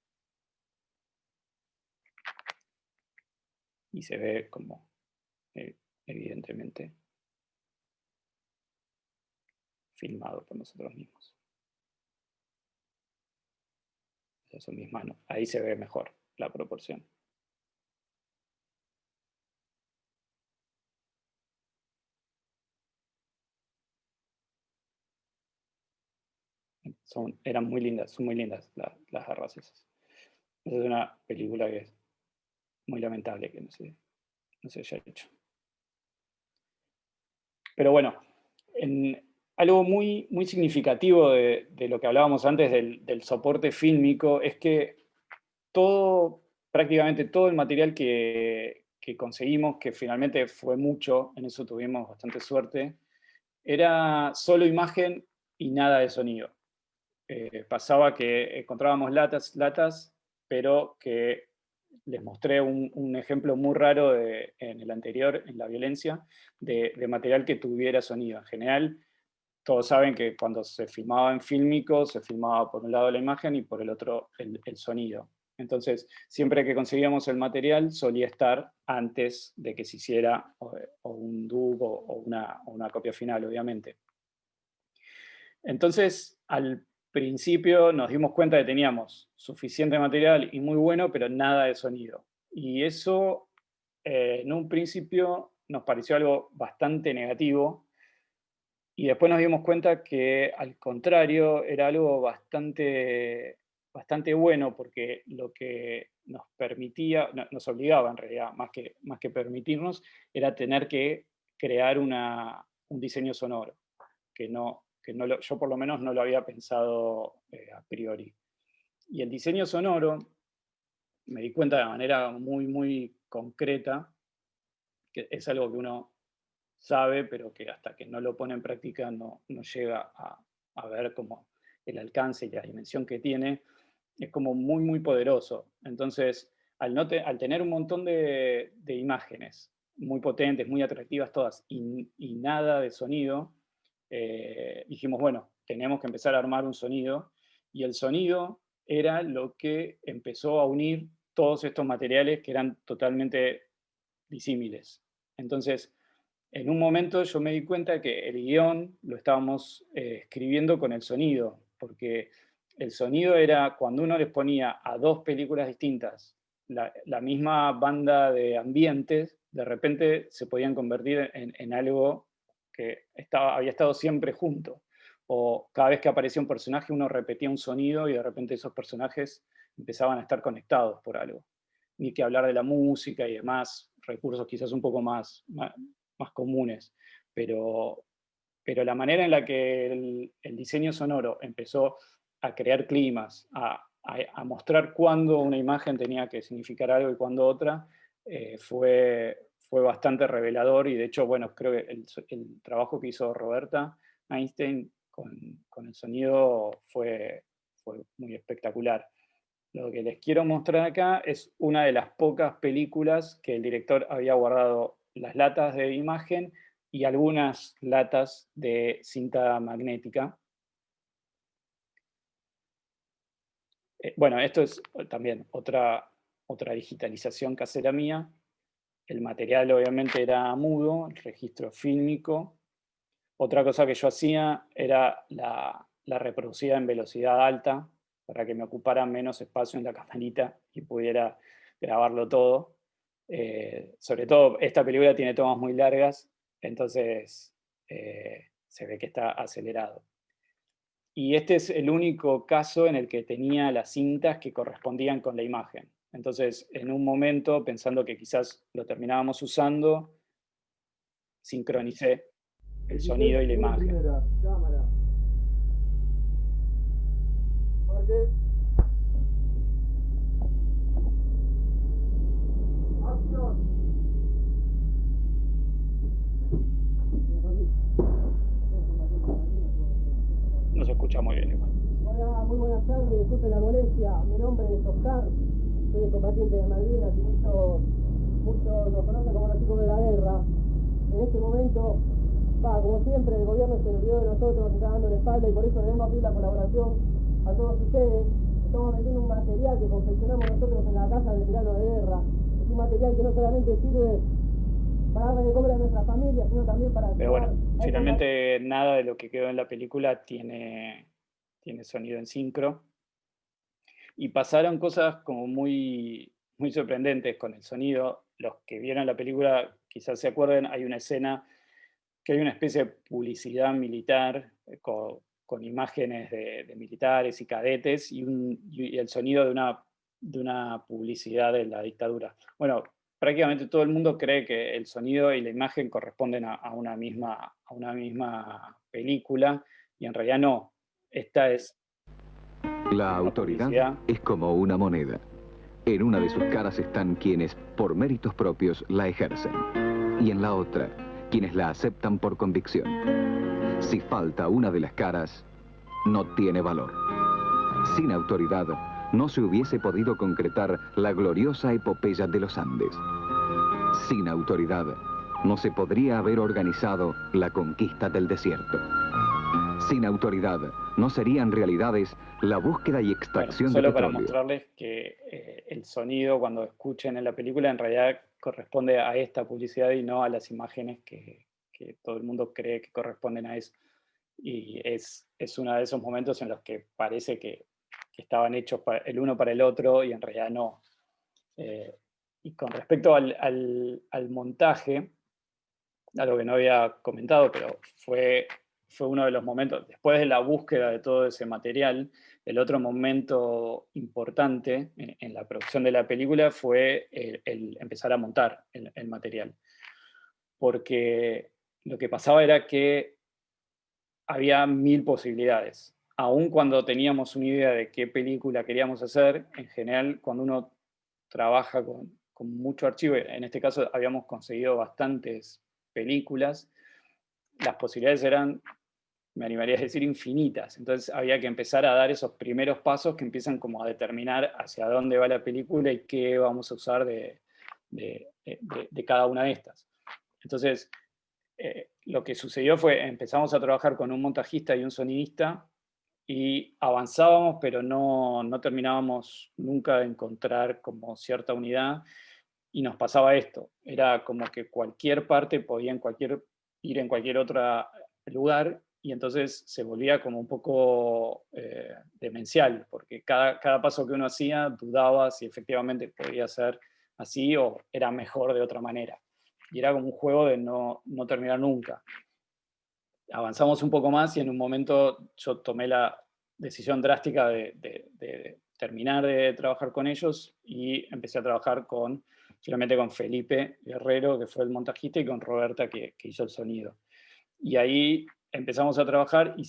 Y se ve como, evidentemente, filmado por nosotros mismos. Esas son mis manos. Ahí se ve mejor la proporción. Eran muy lindas, son muy lindas las garras esas. Esa es una película que es muy lamentable que no se haya hecho. Pero bueno, algo muy significativo de lo que hablábamos antes del soporte fílmico es que prácticamente todo el material que conseguimos, que finalmente fue mucho, en eso tuvimos bastante suerte, era solo imagen y nada de sonido. Pasaba que encontrábamos latas, pero que les mostré un ejemplo muy raro en el anterior, en la violencia, de material que tuviera sonido. En general, todos saben que cuando se filmaba en fílmico, se filmaba por un lado la imagen y por el otro el sonido. Entonces, siempre que conseguíamos el material, solía estar antes de que se hiciera o un dub o una copia final, obviamente. Entonces, al principio nos dimos cuenta que teníamos suficiente material y muy bueno, pero nada de sonido. Y eso, en un principio, nos pareció algo bastante negativo. Y después nos dimos cuenta que, al contrario, era algo bastante bueno, porque lo que nos permitía, nos obligaba en realidad, más que permitirnos, era tener que crear un diseño sonoro, yo por lo menos no lo había pensado a priori. Y el diseño sonoro, me di cuenta de manera muy concreta, que es algo que uno sabe, pero que hasta que no lo pone en práctica no llega a ver como el alcance y la dimensión que tiene, es como muy poderoso. Entonces, al tener un montón de imágenes muy potentes, muy atractivas todas, y nada de sonido, dijimos, bueno, tenemos que empezar a armar un sonido, y el sonido era lo que empezó a unir todos estos materiales que eran totalmente disímiles. Entonces, en un momento yo me di cuenta que el guión lo estábamos escribiendo con el sonido, porque el sonido era cuando uno les ponía a dos películas distintas la misma banda de ambientes, de repente se podían convertir en algo que había estado siempre junto. O cada vez que aparecía un personaje uno repetía un sonido y de repente esos personajes empezaban a estar conectados por algo. Ni que hablar de la música y demás recursos quizás un poco más comunes, pero la manera en la que el diseño sonoro empezó a crear climas, a mostrar cuándo una imagen tenía que significar algo y cuándo otra, fue bastante revelador. Y de hecho, bueno, creo que el trabajo que hizo Roberta Einstein con el sonido fue muy espectacular. Lo que les quiero mostrar acá es una de las pocas películas que el director había guardado las latas de imagen y algunas latas de cinta magnética. Bueno, esto es también otra digitalización casera mía. El material obviamente era mudo, el registro fílmico. Otra cosa que yo hacía era la reproducida en velocidad alta, para que me ocupara menos espacio en la camarita y pudiera grabarlo todo. Sobre todo, esta película tiene tomas muy largas, entonces se ve que está acelerado. Y este es el único caso en el que tenía las cintas que correspondían con la imagen. Entonces, en un momento, pensando que quizás lo terminábamos usando, sincronicé el sonido y la imagen. Primera, cámara. Marque. Acción. No se escucha muy bien igual. Hola, muy buenas tardes, disculpen la molestia. Mi nombre es Oscar, soy combatiente de Malvinas y muchos lo conocen como los chicos de la guerra. En este momento, como siempre, el gobierno se olvidó de nosotros, nos está dando la espalda y por eso debemos pedir la colaboración a todos ustedes. Estamos metiendo un material que confeccionamos nosotros en la Casa de Veteranos de Guerra. Es un material que no solamente sirve para darle de comer a nuestras familias, sino también para... Pero bueno, finalmente nada de lo que quedó en la película tiene sonido en sincro. Y pasaron cosas como muy, muy sorprendentes con el sonido. Los que vieron la película quizás se acuerden, hay una escena que hay una especie de publicidad militar con imágenes de militares y cadetes y el sonido de una publicidad de la dictadura. Bueno, prácticamente todo el mundo cree que el sonido y la imagen corresponden a una misma película y en realidad no. Esta es La autoridad es como una moneda. En una de sus caras están quienes, por méritos propios, la ejercen. Y en la otra, quienes la aceptan por convicción. Si falta una de las caras, no tiene valor. Sin autoridad, no se hubiese podido concretar la gloriosa epopeya de los Andes. Sin autoridad, no se podría haber organizado la conquista del desierto. Sin autoridad, no serían realidades la búsqueda y extracción de solo para petróleo. mostrarles que el sonido, cuando escuchen en la película, en realidad corresponde a esta publicidad y no a las imágenes que todo el mundo cree que corresponden a eso. Y es uno de esos momentos en los que parece que estaban hechos el uno para el otro y en realidad no. Y con respecto al montaje, algo que no había comentado, pero fue uno de los momentos, después de la búsqueda de todo ese material, el otro momento importante en la producción de la película fue el empezar a montar el material. Porque lo que pasaba era que había 1000 posibilidades. Aun cuando teníamos una idea de qué película queríamos hacer, en general, cuando uno trabaja con mucho archivo, en este caso habíamos conseguido bastantes películas, las posibilidades eran, me animaría a decir, infinitas. Entonces había que empezar a dar esos primeros pasos que empiezan como a determinar hacia dónde va la película y qué vamos a usar de cada una de estas. Entonces, lo que sucedió fue, empezamos a trabajar con un montajista y un sonidista y avanzábamos, pero no terminábamos nunca de encontrar como cierta unidad y nos pasaba esto. Era como que cualquier parte podía ir en cualquier otro lugar y entonces se volvía como un poco demencial, porque cada paso que uno hacía dudaba si efectivamente podía ser así o era mejor de otra manera. Y era como un juego de no terminar nunca. Avanzamos un poco más y en un momento yo tomé la decisión drástica de terminar de trabajar con ellos y empecé a trabajar finalmente con Felipe Guerrero, que fue el montajista, y con Roberta, que hizo el sonido. Y ahí empezamos a trabajar y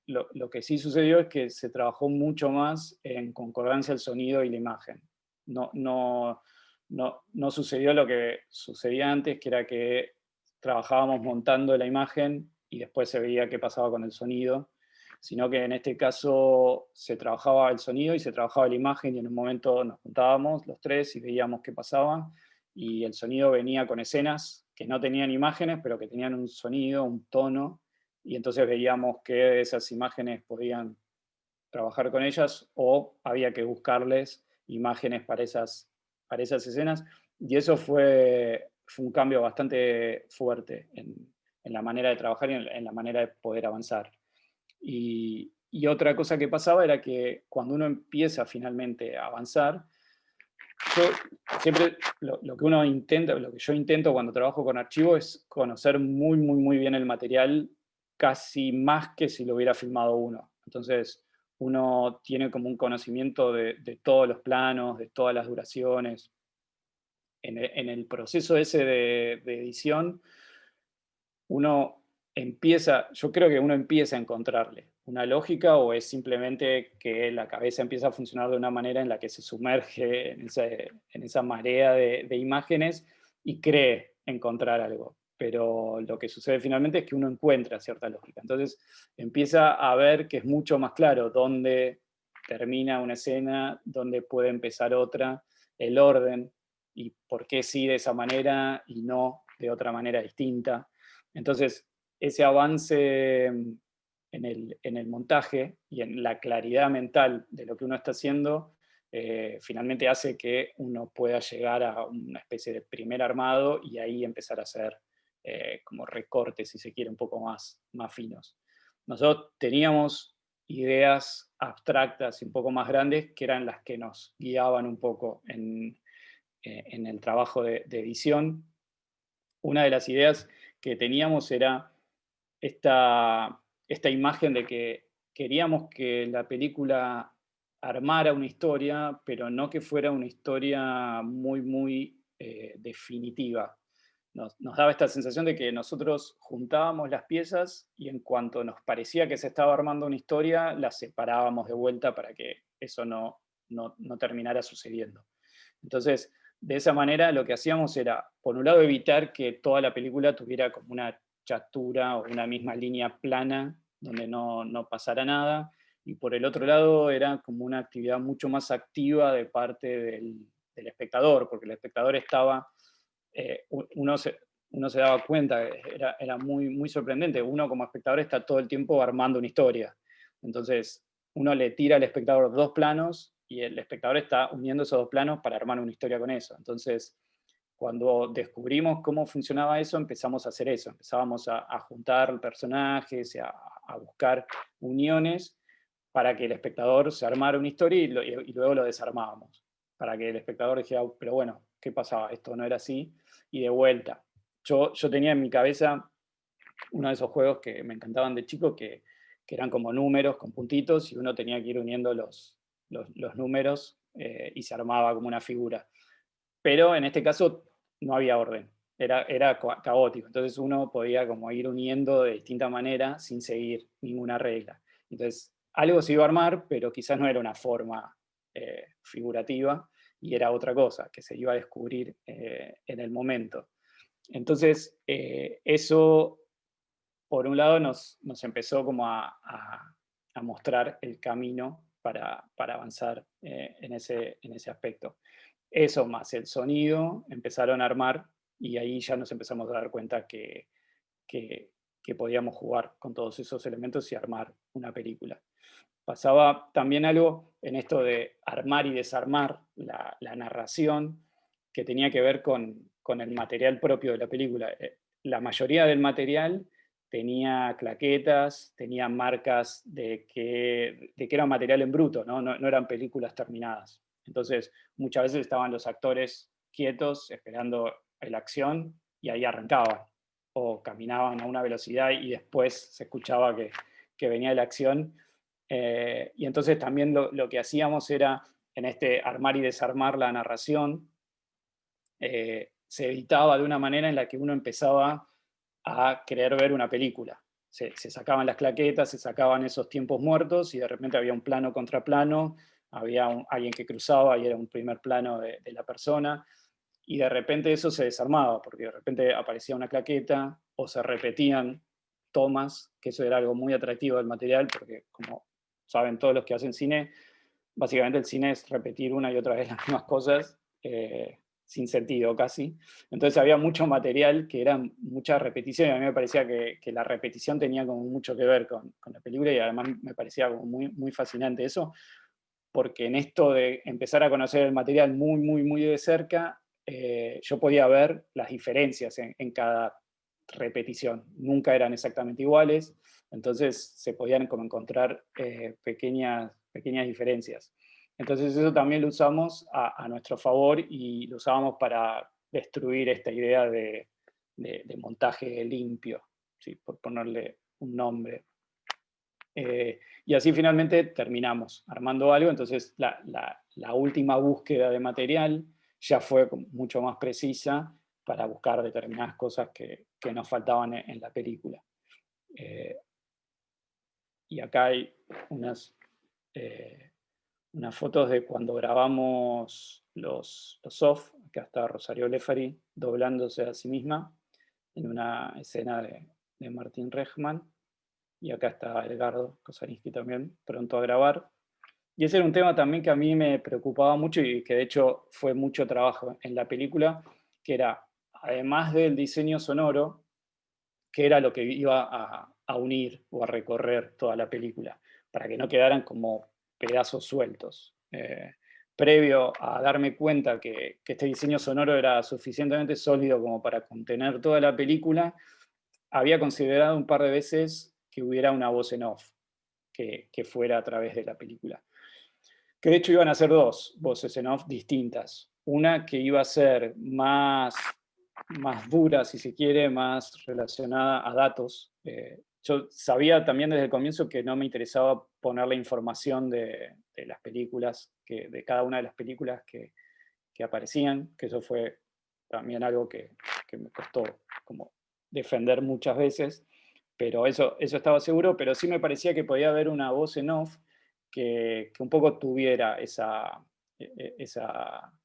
lo que sí sucedió es que se trabajó mucho más en concordancia el sonido y la imagen. No sucedió lo que sucedía antes, que era que trabajábamos montando la imagen y después se veía qué pasaba con el sonido, sino que en este caso se trabajaba el sonido y se trabajaba la imagen y en un momento nos juntábamos los tres y veíamos qué pasaba y el sonido venía con escenas que no tenían imágenes, pero que tenían un sonido, un tono, y entonces veíamos que esas imágenes podían trabajar con ellas o había que buscarles imágenes para esas escenas, y eso fue un cambio bastante fuerte en la manera de trabajar y en la manera de poder avanzar. Y Y otra cosa que pasaba era que cuando uno empieza finalmente a avanzar, yo siempre lo que uno intenta, lo que yo intento cuando trabajo con archivo es conocer muy, muy, muy bien el material, casi más que si lo hubiera filmado uno. Entonces, uno tiene como un conocimiento de todos los planos, de todas las duraciones. En el proceso ese de edición, uno empieza, yo creo que uno empieza a encontrarle una lógica, o es simplemente que la cabeza empieza a funcionar de una manera en la que se sumerge en esa marea de imágenes y cree encontrar algo. Pero lo que sucede finalmente es que uno encuentra cierta lógica. Entonces empieza a ver que es mucho más claro dónde termina una escena, dónde puede empezar otra, el orden, y por qué sí de esa manera y no de otra manera distinta. Entonces, ese avance en el montaje y en la claridad mental de lo que uno está haciendo, finalmente hace que uno pueda llegar a una especie de primer armado y ahí empezar a hacer como recortes, si se quiere, un poco más finos. Nosotros teníamos ideas abstractas y un poco más grandes que eran las que nos guiaban un poco en el trabajo de edición. Una de las ideas que teníamos era esta imagen de que queríamos que la película armara una historia, pero no que fuera una historia muy, muy definitiva. Nos daba esta sensación de que nosotros juntábamos las piezas y en cuanto nos parecía que se estaba armando una historia, las separábamos de vuelta para que eso no terminara sucediendo. Entonces, de esa manera lo que hacíamos era, por un lado, evitar que toda la película tuviera como una chatura o una misma línea plana donde no pasara nada, y por el otro lado era como una actividad mucho más activa de parte del espectador, porque el espectador estaba, uno se daba cuenta, era muy, muy sorprendente, uno como espectador está todo el tiempo armando una historia, entonces uno le tira al espectador dos planos y el espectador está uniendo esos dos planos para armar una historia con eso. Entonces, cuando descubrimos cómo funcionaba eso, empezamos a hacer eso. Empezábamos a juntar personajes, a buscar uniones para que el espectador se armara una historia y luego lo desarmábamos. Para que el espectador dijera, pero bueno, ¿qué pasaba? Esto no era así. Y de vuelta. Yo tenía en mi cabeza uno de esos juegos que me encantaban de chico, que eran como números con puntitos y uno tenía que ir uniendo los números y se armaba como una figura. Pero en este caso no había orden, era caótico, entonces uno podía como ir uniendo de distinta manera sin seguir ninguna regla. Entonces algo se iba a armar, pero quizás no era una forma figurativa y era otra cosa que se iba a descubrir en el momento. Entonces eso, por un lado, nos empezó como a mostrar el camino para avanzar en ese aspecto. Eso más el sonido empezaron a armar y ahí ya nos empezamos a dar cuenta que podíamos jugar con todos esos elementos y armar una película. Pasaba también algo en esto de armar y desarmar la narración que tenía que ver con el material propio de la película. La mayoría del material tenía claquetas, tenía marcas de que era material en bruto, no eran películas terminadas. Entonces, muchas veces estaban los actores quietos esperando la acción y ahí arrancaban. O caminaban a una velocidad y después se escuchaba que venía la acción. Y entonces también lo que hacíamos era, en este armar y desarmar la narración, se editaba de una manera en la que uno empezaba a querer ver una película. Se sacaban las claquetas, se sacaban esos tiempos muertos y de repente había un plano contra plano, había alguien que cruzaba y era un primer plano de la persona, y de repente eso se desarmaba, porque de repente aparecía una claqueta o se repetían tomas, que eso era algo muy atractivo del material, porque como saben todos los que hacen cine, básicamente el cine es repetir una y otra vez las mismas cosas, sin sentido casi. Entonces había mucho material que era mucha repetición y a mí me parecía que la repetición tenía como mucho que ver con la película y además me parecía como muy, muy fascinante eso, porque en esto de empezar a conocer el material muy, muy, muy de cerca, yo podía ver las diferencias en cada repetición, nunca eran exactamente iguales, entonces se podían como encontrar pequeñas diferencias. Entonces eso también lo usamos a nuestro favor y lo usábamos para destruir esta idea de montaje limpio, ¿sí? Por ponerle un nombre. Y así finalmente terminamos armando algo, entonces la última búsqueda de material ya fue mucho más precisa para buscar determinadas cosas que nos faltaban en la película. Y acá hay unas fotos de cuando grabamos los soft. Acá está Rosario Lefari doblándose a sí misma en una escena de Martín Rejman. Y acá está Edgardo Kosarinski también, pronto a grabar. Y ese era un tema también que a mí me preocupaba mucho y que de hecho fue mucho trabajo en la película, que era, además del diseño sonoro, que era lo que iba a unir o a recorrer toda la película, para que no quedaran como pedazos sueltos. Previo a darme cuenta que este diseño sonoro era suficientemente sólido como para contener toda la película, había considerado un par de veces que hubiera una voz en off que fuera a través de la película. Que de hecho iban a ser dos voces en off distintas. Una que iba a ser más dura, si se quiere, más relacionada a datos. Yo sabía también desde el comienzo que no me interesaba poner la información de las películas, de cada una de las películas que aparecían, que eso fue también algo que me costó como defender muchas veces, pero eso estaba seguro, pero sí me parecía que podía haber una voz en off que un poco tuviera esa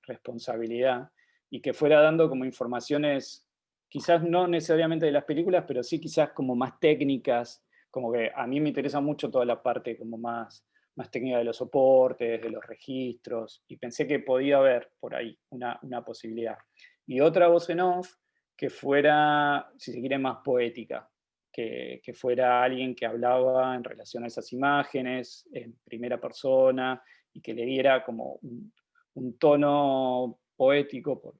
responsabilidad y que fuera dando como informaciones, quizás no necesariamente de las películas, pero sí quizás como más técnicas, como que a mí me interesa mucho toda la parte como más técnica de los soportes, de los registros, y pensé que podía haber por ahí una posibilidad. Y otra voz en off que fuera, si se quiere, más poética, que fuera alguien que hablaba en relación a esas imágenes, en primera persona, y que le diera como un tono poético, por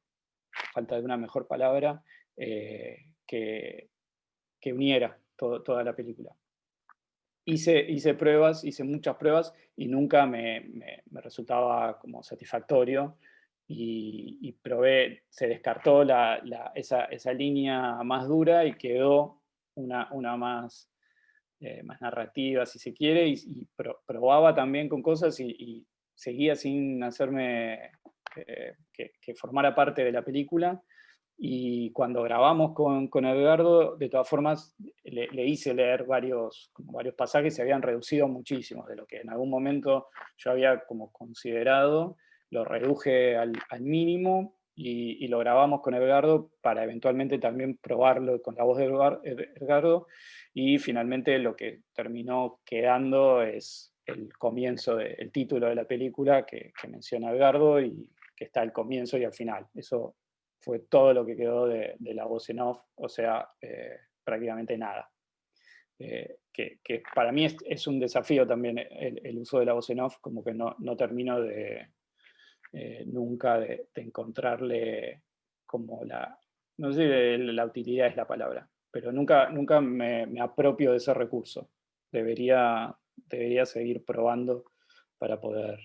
falta de una mejor palabra, que uniera toda la película. Hice pruebas, hice muchas pruebas y nunca me resultaba como satisfactorio y probé, se descartó esa línea más dura y quedó una más narrativa, si se quiere, y probaba también con cosas y seguía sin hacerme que formara parte de la película. Y cuando grabamos con Edgardo, de todas formas, le hice leer varios pasajes, se habían reducido muchísimo de lo que en algún momento yo había como considerado, lo reduje al mínimo y lo grabamos con Edgardo para eventualmente también probarlo con la voz de Edgardo, y finalmente lo que terminó quedando es el comienzo, el título de la película que menciona Edgardo y que está al comienzo y al final. Eso fue todo lo que quedó de la voz en off, o sea, prácticamente nada. Que para mí es un desafío también el uso de la voz en off, como que no termino nunca de encontrarle como no sé, la utilidad es la palabra, pero nunca me apropio de ese recurso. Debería seguir probando para poder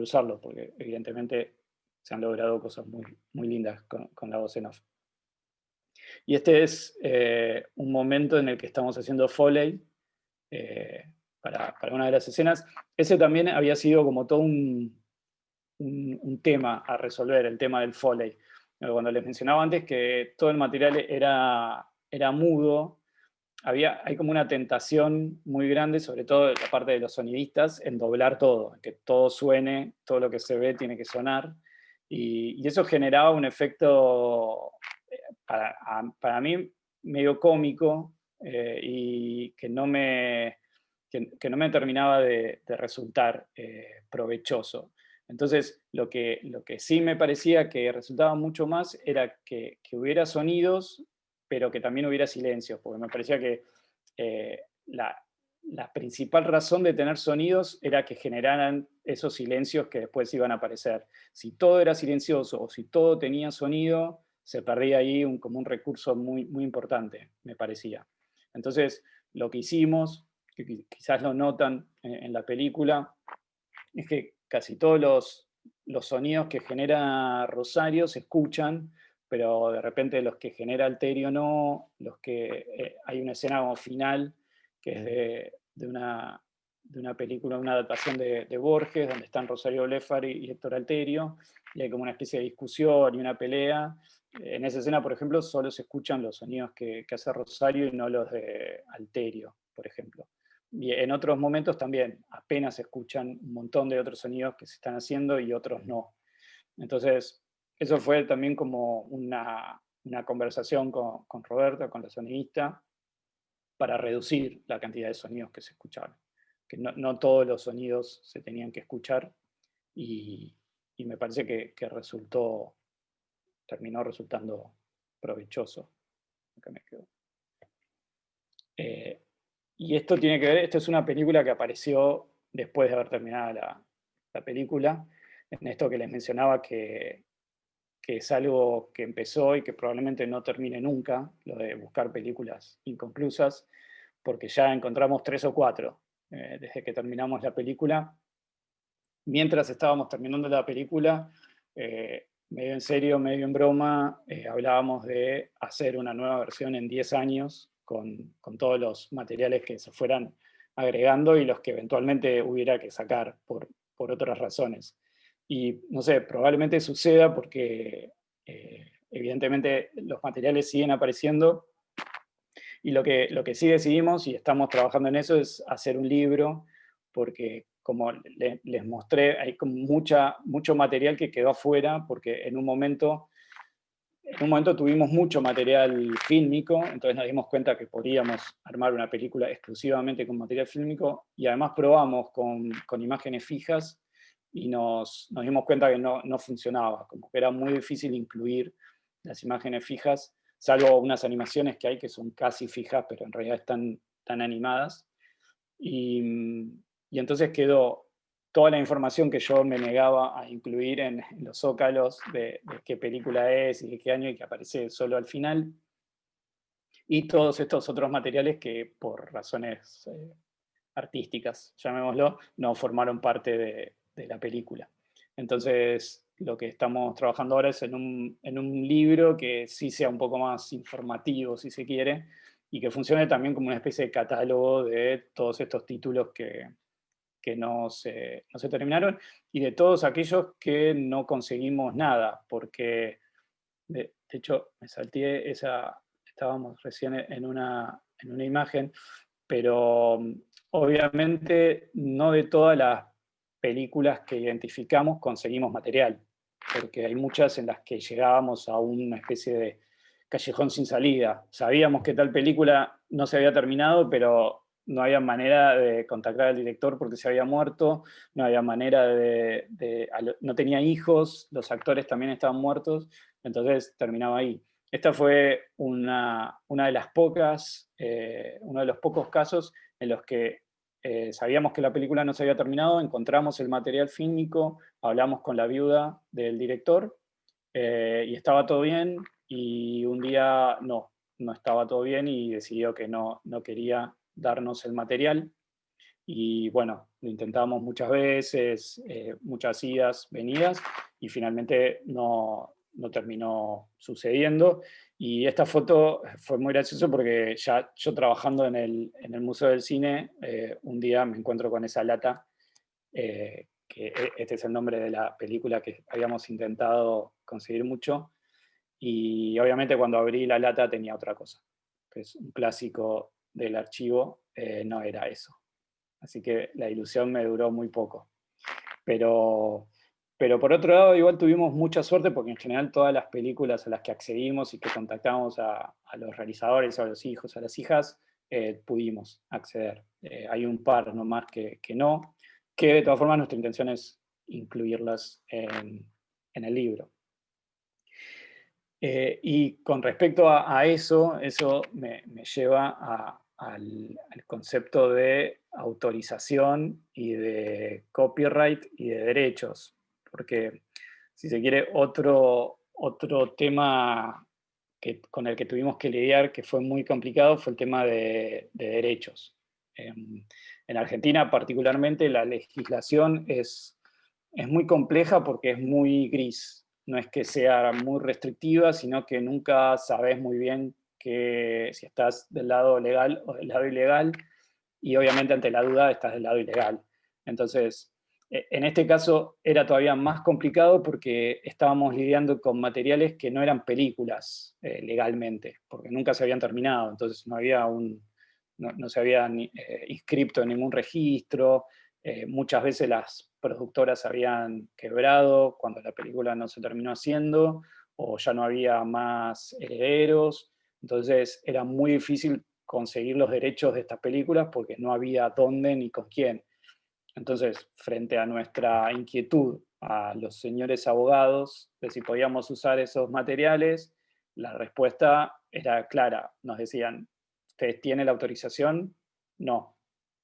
usarlo, porque evidentemente se han logrado cosas muy lindas con la voz en off. Y este es un momento en el que estamos haciendo Foley para una de las escenas. Ese también había sido como todo un tema a resolver, el tema del Foley. Cuando les mencionaba antes que todo el material era mudo, hay como una tentación muy grande, sobre todo de la parte de los sonidistas, en doblar todo, que todo suene, todo lo que se ve tiene que sonar. Y eso generaba un efecto, para mí, medio cómico, y que no me terminaba de resultar provechoso. Entonces, lo que sí me parecía que resultaba mucho más era que hubiera sonidos, pero que también hubiera silencios, porque me parecía que la principal razón de tener sonidos era que generaran esos silencios que después iban a aparecer. Si todo era silencioso o si todo tenía sonido, se perdía ahí como un recurso muy, muy importante, me parecía. Entonces, lo que hicimos, que quizás lo notan en la película, es que casi todos los sonidos que genera Rosario se escuchan, pero de repente los que genera Alterio no, hay una escena como final que es de una película, una adaptación de Borges, donde están Rosario Blefari y Héctor Alterio, y hay como una especie de discusión y una pelea. En esa escena, por ejemplo, solo se escuchan los sonidos que hace Rosario y no los de Alterio, por ejemplo. Y en otros momentos también apenas se escuchan un montón de otros sonidos que se están haciendo y otros no. Entonces, eso fue también como una conversación con Roberto, con la sonidista, para reducir la cantidad de sonidos que se escuchaban. Que no todos los sonidos se tenían que escuchar y me parece que terminó resultando provechoso. Acá me quedo. Y esto tiene que ver, esto es una película que apareció después de haber terminado la película, en esto que les mencionaba que es algo que empezó y que probablemente no termine nunca, lo de buscar películas inconclusas, porque ya encontramos 3 o 4 desde que terminamos la película. Mientras estábamos terminando la película, medio en serio, medio en broma, hablábamos de hacer una nueva versión en 10 años, con todos los materiales que se fueran agregando y los que eventualmente hubiera que sacar por otras razones. Y no sé, probablemente suceda porque evidentemente los materiales siguen apareciendo y lo que sí decidimos, y estamos trabajando en eso, es hacer un libro, porque como les mostré, hay como mucho material que quedó afuera, porque en un momento tuvimos mucho material fílmico, entonces nos dimos cuenta que podíamos armar una película exclusivamente con material fílmico, y además probamos con imágenes fijas, y nos dimos cuenta que no funcionaba, como que era muy difícil incluir las imágenes fijas, salvo unas animaciones que hay que son casi fijas, pero en realidad están animadas. Y entonces quedó toda la información que yo me negaba a incluir en los zócalos de qué película es y de qué año, y que aparece solo al final, y todos estos otros materiales que por razones artísticas, llamémoslo, no formaron parte de la película. Entonces, lo que estamos trabajando ahora es en un libro que sí sea un poco más informativo, si se quiere, y que funcione también como una especie de catálogo de todos estos títulos que no se terminaron, y de todos aquellos que no conseguimos nada, porque de hecho me salté estábamos recién en una imagen, pero obviamente no de todas las películas que identificamos conseguimos material, porque hay muchas en las que llegábamos a una especie de callejón sin salida. Sabíamos que tal película no se había terminado, pero no había manera de contactar al director porque se había muerto, no había manera no tenía hijos, los actores también estaban muertos, entonces terminaba ahí. Esta fue una de las uno de los pocos casos en los que sabíamos que la película no se había terminado, encontramos el material fílmico, hablamos con la viuda del director y estaba todo bien, y un día no estaba todo bien y decidió que no quería darnos el material. Y bueno, lo intentamos muchas veces, muchas idas, venidas, y finalmente no terminó sucediendo. Y esta foto fue muy gracioso porque ya yo trabajando en el Museo del Cine, un día me encuentro con esa lata, que este es el nombre de la película que habíamos intentado conseguir mucho, y obviamente cuando abrí la lata tenía otra cosa, que es un clásico del archivo, no era eso. Así que la ilusión me duró muy poco. Pero por otro lado, igual tuvimos mucha suerte porque en general todas las películas a las que accedimos y que contactamos a los realizadores, a los hijos, a las hijas, pudimos acceder. Hay un par nomás que no, que de todas formas nuestra intención es incluirlas en el libro. Y con respecto a eso me lleva al concepto de autorización y de copyright y de derechos, porque si se quiere otro otro tema con el que tuvimos que lidiar, que fue muy complicado, fue el tema de derechos. En Argentina particularmente la legislación es muy compleja porque es muy gris. No es que sea muy restrictiva, sino que nunca sabes muy bien si estás del lado legal o del lado ilegal, y obviamente ante la duda estás del lado ilegal. Entonces, en este caso era todavía más complicado porque estábamos lidiando con materiales que no eran películas legalmente, porque nunca se habían terminado, entonces no había no se habían inscrito en ningún registro. Muchas veces las productoras habían quebrado cuando la película no se terminó haciendo, o ya no había más herederos, entonces era muy difícil conseguir los derechos de estas películas porque no había dónde ni con quién. Entonces, frente a nuestra inquietud a los señores abogados de si podíamos usar esos materiales, la respuesta era clara. Nos decían, ¿ustedes tienen la autorización? No.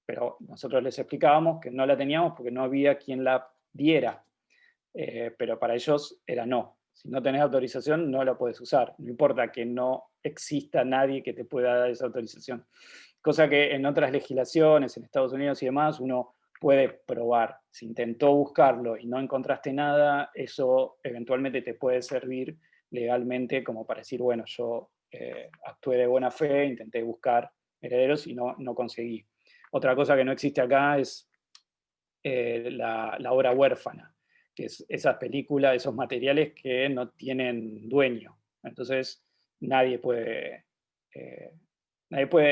Pero nosotros les explicábamos que no la teníamos porque no había quien la diera. Pero para ellos era no. Si no tenés autorización, no la puedes usar. No importa que no exista nadie que te pueda dar esa autorización. Cosa que en otras legislaciones, en Estados Unidos y demás, uno puede probar. Si intentó buscarlo y no encontraste nada, eso eventualmente te puede servir legalmente como para decir, bueno, yo actué de buena fe, intenté buscar herederos y no conseguí. Otra cosa que no existe acá es la obra huérfana, que es esas películas, esos materiales que no tienen dueño. Entonces,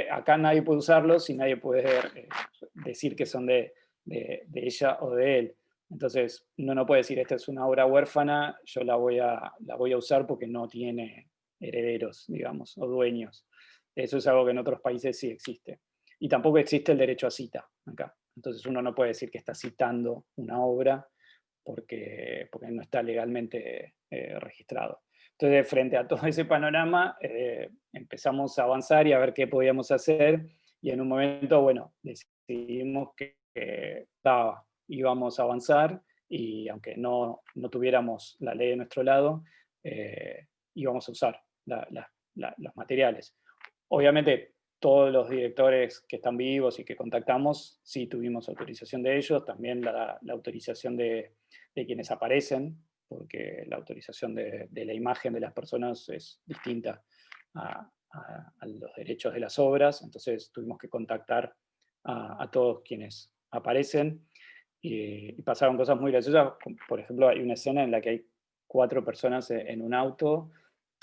acá nadie puede usarlos y nadie puede decir que son de ella o de él. Entonces, uno no puede decir, esta es una obra huérfana, yo la voy a usar porque no tiene herederos, digamos, o dueños. Eso es algo que en otros países sí existe. Y tampoco existe el derecho a cita acá. Entonces uno no puede decir que está citando una obra porque no está legalmente registrado. Entonces, frente a todo ese panorama, empezamos a avanzar y a ver qué podíamos hacer, y en un momento, bueno, decidimos que íbamos a avanzar, y aunque no tuviéramos la ley de nuestro lado, íbamos a usar los materiales. Obviamente, todos los directores que están vivos y que contactamos, sí tuvimos autorización de ellos, también la autorización de quienes aparecen, porque la autorización de la imagen de las personas es distinta a los derechos de las obras, entonces tuvimos que contactar a todos quienes aparecen, y pasaron cosas muy graciosas. Por ejemplo, hay una escena en la que hay 4 personas en un auto,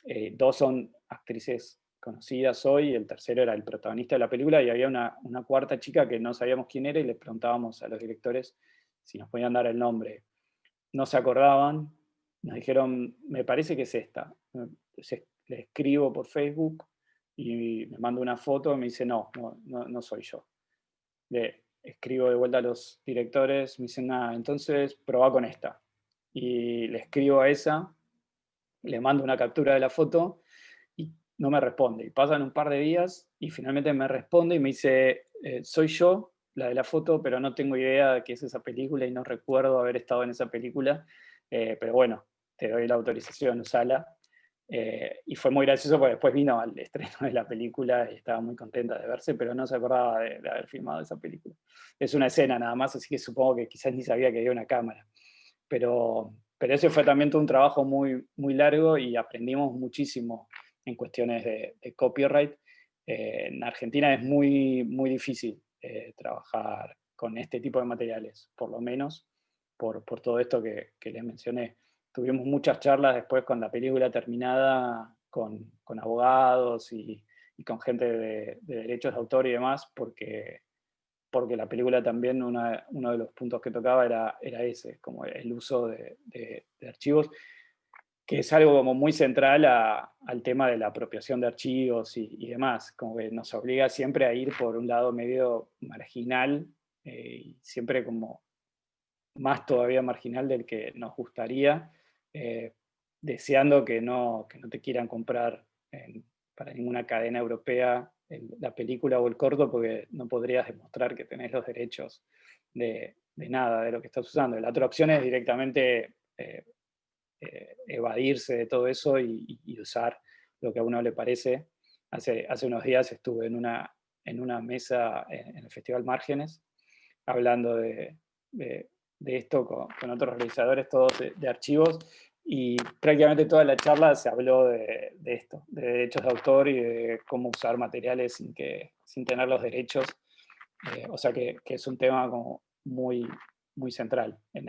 2 son actrices conocidas hoy, y el tercero era el protagonista de la película, y había una cuarta chica que no sabíamos quién era, y les preguntábamos a los directores si nos podían dar el nombre. No se acordaban, nos dijeron, me parece que es esta. Le escribo por Facebook y me manda una foto y me dice, no soy yo. Le escribo de vuelta a los directores, me dicen, nada, entonces probá con esta. Y le escribo a esa, le mando una captura de la foto y no me responde. Y pasan un par de días y finalmente me responde y me dice, soy yo, la de la foto, pero no tengo idea de qué es esa película y no recuerdo haber estado en esa película, pero bueno, te doy la autorización, usala. Y fue muy gracioso porque después vino al estreno de la película y estaba muy contenta de verse, pero no se acordaba de haber filmado esa película. Es una escena nada más, así que supongo que quizás ni sabía que había una cámara. Pero ese fue también todo un trabajo muy, muy largo, y aprendimos muchísimo en cuestiones de copyright. En Argentina es muy, muy difícil trabajar con este tipo de materiales, por lo menos por todo esto que les mencioné. Tuvimos muchas charlas después con la película terminada, con abogados y con gente de derechos de autor y demás, porque la película también uno de los puntos que tocaba era ese, como el uso de archivos, que es algo como muy central al tema de la apropiación de archivos y demás, como que nos obliga siempre a ir por un lado medio marginal, y siempre como más todavía marginal del que nos gustaría, deseando que no te quieran comprar para ninguna cadena europea la película o el corto, porque no podrías demostrar que tenés los derechos de nada de lo que estás usando. La otra opción es directamente evadirse de todo eso y usar lo que a uno le parece. Hace unos días estuve en una mesa en el Festival Márgenes, hablando de esto con otros realizadores, todos de archivos, y prácticamente toda la charla se habló de esto, de derechos de autor y de cómo usar materiales sin tener los derechos. O sea que es un tema como muy, muy central en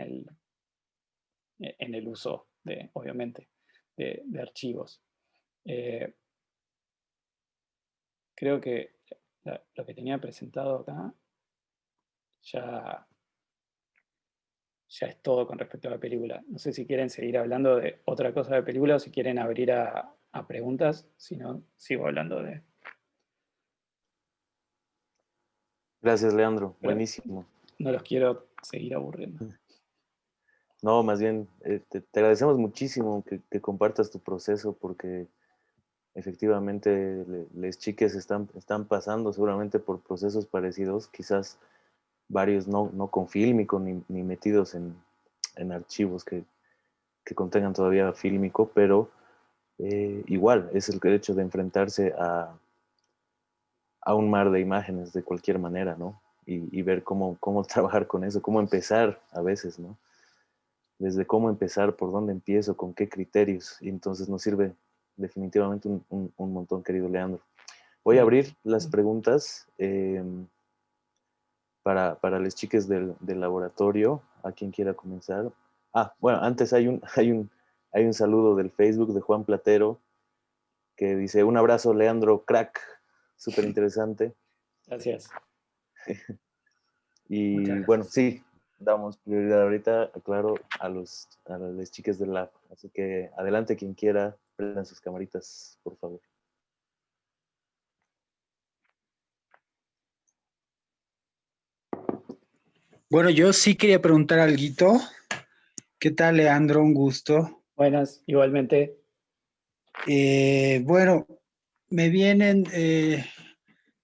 el uso, obviamente, de archivos. Creo que lo que tenía presentado acá ya es todo con respecto a la película. No sé si quieren seguir hablando de otra cosa de película o si quieren abrir a preguntas. Si no, sigo hablando de... Gracias, Leandro. Pero Buenísimo. no los quiero seguir aburriendo. No, más bien, te agradecemos muchísimo que compartas tu proceso porque efectivamente les chiques están pasando seguramente por procesos parecidos, quizás varios no con fílmico ni metidos en archivos que contengan todavía fílmico, pero igual es el hecho de enfrentarse a un mar de imágenes de cualquier manera, ¿no? Y ver cómo trabajar con eso, cómo empezar a veces, ¿no? Desde cómo empezar, por dónde empiezo, con qué criterios. Y entonces nos sirve definitivamente un montón, querido Leandro. Voy a abrir las preguntas para las chicas del laboratorio, a quien quiera comenzar. Bueno, antes hay un saludo del Facebook de Juan Platero que dice, un abrazo, Leandro, crack, súper interesante. Gracias. Y bueno, sí, damos prioridad ahorita, aclaro, a las chicas del lab. Así que adelante quien quiera, prendan sus camaritas, por favor. Bueno, yo sí quería preguntar algo. ¿Qué tal, Leandro? Un gusto. Buenas, igualmente. Bueno, me vienen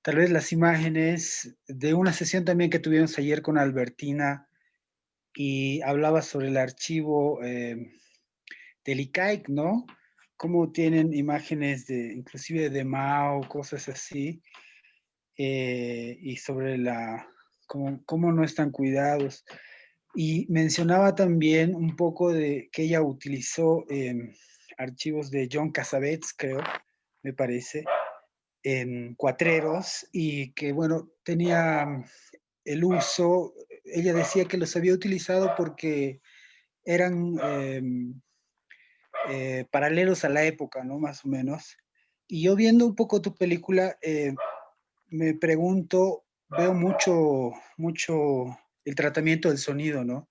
tal vez las imágenes de una sesión también que tuvimos ayer con Albertina y hablaba sobre el archivo del ICAIC, ¿no? Cómo tienen imágenes inclusive de Mao, cosas así, y sobre cómo no están cuidados. Y mencionaba también un poco de que ella utilizó archivos de John Cassavetes, creo, me parece, en Cuatreros, y que, bueno, tenía el uso, ella decía que los había utilizado porque eran paralelos a la época, ¿no? Más o menos. Y yo viendo un poco tu película, me pregunto, veo mucho el tratamiento del sonido, ¿no?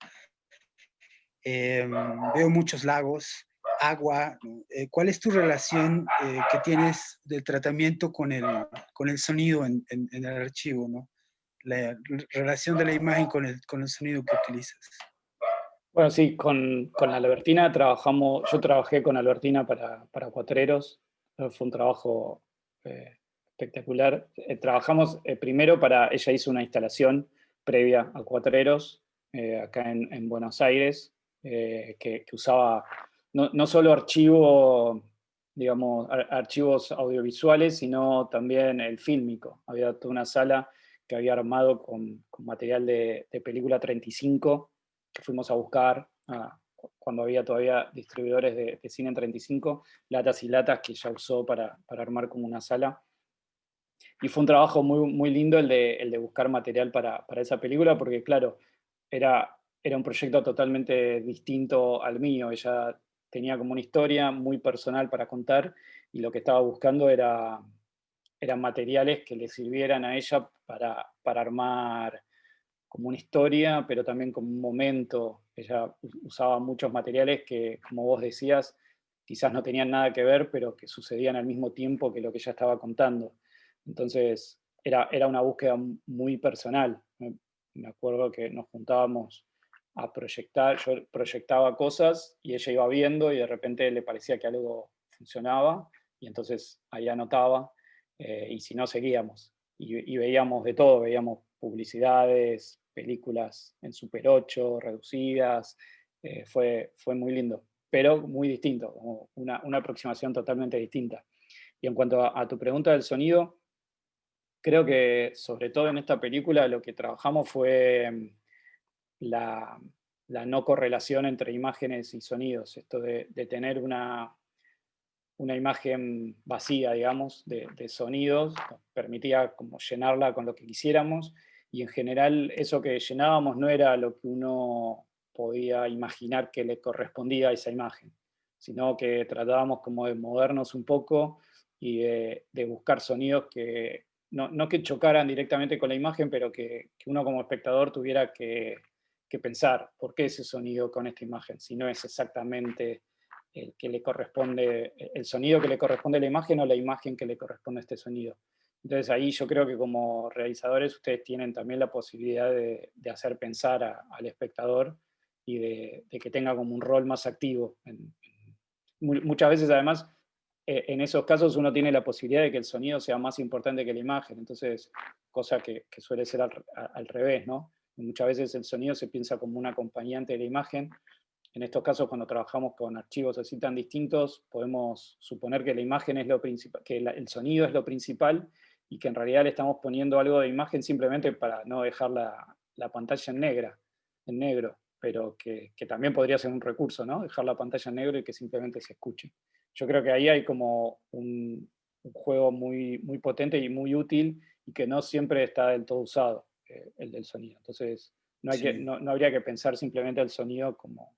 Veo muchos lagos, agua. ¿Cuál es tu relación que tienes del tratamiento con el sonido en el archivo, ¿no? La relación de la imagen con el sonido que utilizas. Bueno, sí, con Albertina yo trabajé con Albertina para Cuatreros. Fue un trabajo espectacular. Trabajamos primero ella hizo una instalación previa a Cuatreros, acá en Buenos Aires, que usaba no solo digamos, archivos audiovisuales, sino también el fílmico. Había toda una sala que había armado con material de película 35, que fuimos a buscar cuando había todavía distribuidores de cine en 35, latas y latas que ya usó para armar como una sala. Y fue un trabajo muy, muy lindo el de buscar material para esa película, porque claro, era un proyecto totalmente distinto al mío. Ella tenía como una historia muy personal para contar y lo que estaba buscando eran materiales que le sirvieran a ella para armar como una historia, pero también como un momento. Ella usaba muchos materiales que, como vos decías, quizás no tenían nada que ver, pero que sucedían al mismo tiempo que lo que ella estaba contando. Entonces, era una búsqueda muy personal. Me acuerdo que nos juntábamos a proyectar, yo proyectaba cosas y ella iba viendo y de repente le parecía que algo funcionaba y entonces ahí anotaba y si no, seguíamos. Y veíamos de todo, veíamos publicidades, películas en Super 8, reducidas, fue muy lindo. pero muy distinto, como una aproximación totalmente distinta. Y en cuanto a tu pregunta del sonido, creo que sobre todo en esta película lo que trabajamos fue la, la no correlación entre imágenes y sonidos, esto de tener una imagen vacía, digamos, de sonidos, nos permitía como llenarla con lo que quisiéramos, y en general eso que llenábamos no era lo que uno podía imaginar que le correspondía a esa imagen, sino que tratábamos como de movernos un poco y de buscar sonidos que no que chocaran directamente con la imagen, pero que uno como espectador tuviera que pensar, ¿por qué ese sonido con esta imagen? Si no es exactamente el que le corresponde, el sonido que le corresponde a la imagen o la imagen que le corresponde a este sonido. Entonces ahí yo creo que como realizadores ustedes tienen también la posibilidad de hacer pensar al espectador y de que tenga como un rol más activo. Muchas veces además en esos casos uno tiene la posibilidad de que el sonido sea más importante que la imagen, entonces cosa que suele ser al revés, ¿no? Muchas veces el sonido se piensa como un acompañante de la imagen. En estos casos, cuando trabajamos con archivos así tan distintos, podemos suponer que la imagen es lo principal, que el sonido es lo principal y que en realidad le estamos poniendo algo de imagen simplemente para no dejar la pantalla en negro, pero que también podría ser un recurso, ¿no? Dejar la pantalla en negro y que simplemente se escuche. Yo creo que ahí hay como un juego muy, muy potente y muy útil y que no siempre está del todo usado, el del sonido. Entonces, no habría que pensar simplemente el sonido como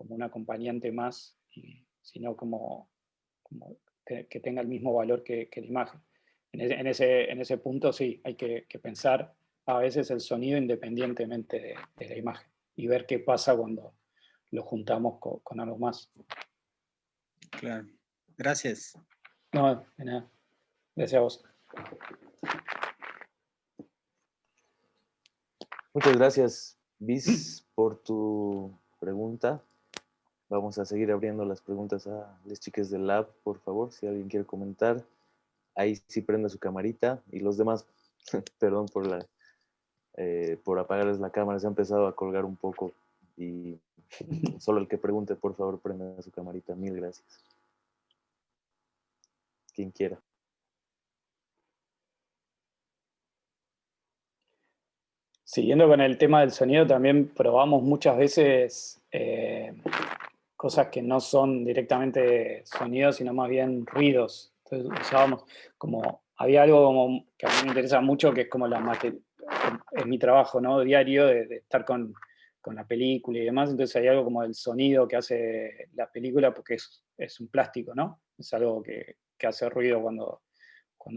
un acompañante más, sino como que tenga el mismo valor que la imagen. En ese punto sí, hay que pensar a veces el sonido independientemente de la imagen y ver qué pasa cuando lo juntamos con algo más. Claro. Gracias. No, de nada. Gracias a vos. Muchas gracias, Bis, por tu pregunta. Vamos a seguir abriendo las preguntas a las chicas del lab, por favor, si alguien quiere comentar. Ahí sí prenda su camarita. Y los demás, perdón por apagarles la cámara, se ha empezado a colgar un poco. Y solo el que pregunte, por favor, prenda su camarita. Mil gracias. Quien quiera. Siguiendo con el tema del sonido, también probamos muchas veces cosas que no son directamente sonidos, sino más bien ruidos. Entonces usábamos había algo como que a mí me interesa mucho, que es como es mi trabajo, ¿no? Diario de estar con la película y demás, entonces hay algo como del sonido que hace la película, porque es un plástico, ¿no? Es algo que hace ruido cuando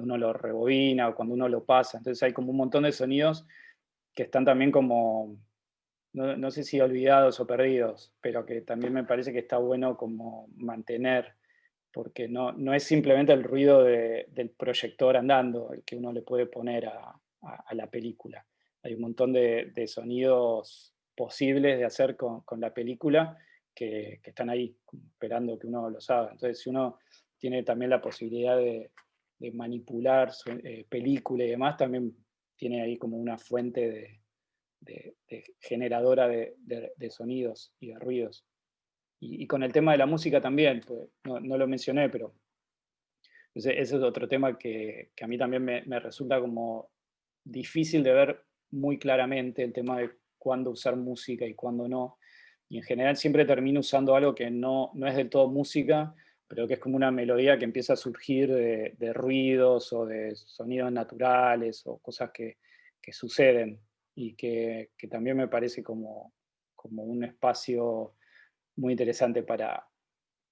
uno lo rebobina o cuando uno lo pasa, entonces hay como un montón de sonidos que están también como, no sé si olvidados o perdidos, pero que también me parece que está bueno como mantener, porque no es simplemente el ruido del proyector andando el que uno le puede poner a la película. Hay un montón de sonidos posibles de hacer con la película que están ahí, esperando que uno los haga. Entonces, si uno tiene también la posibilidad de manipular película y demás, también tiene ahí como una fuente de generadora de sonidos y de ruidos. Y con el tema de la música también, pues, no lo mencioné, pero ese es otro tema que a mí también me resulta como difícil de ver muy claramente, el tema de cuándo usar música y cuándo no. Y en general siempre termino usando algo que no es del todo música, pero que es como una melodía que empieza a surgir de ruidos o de sonidos naturales o cosas que suceden y que también me parece como un espacio muy interesante para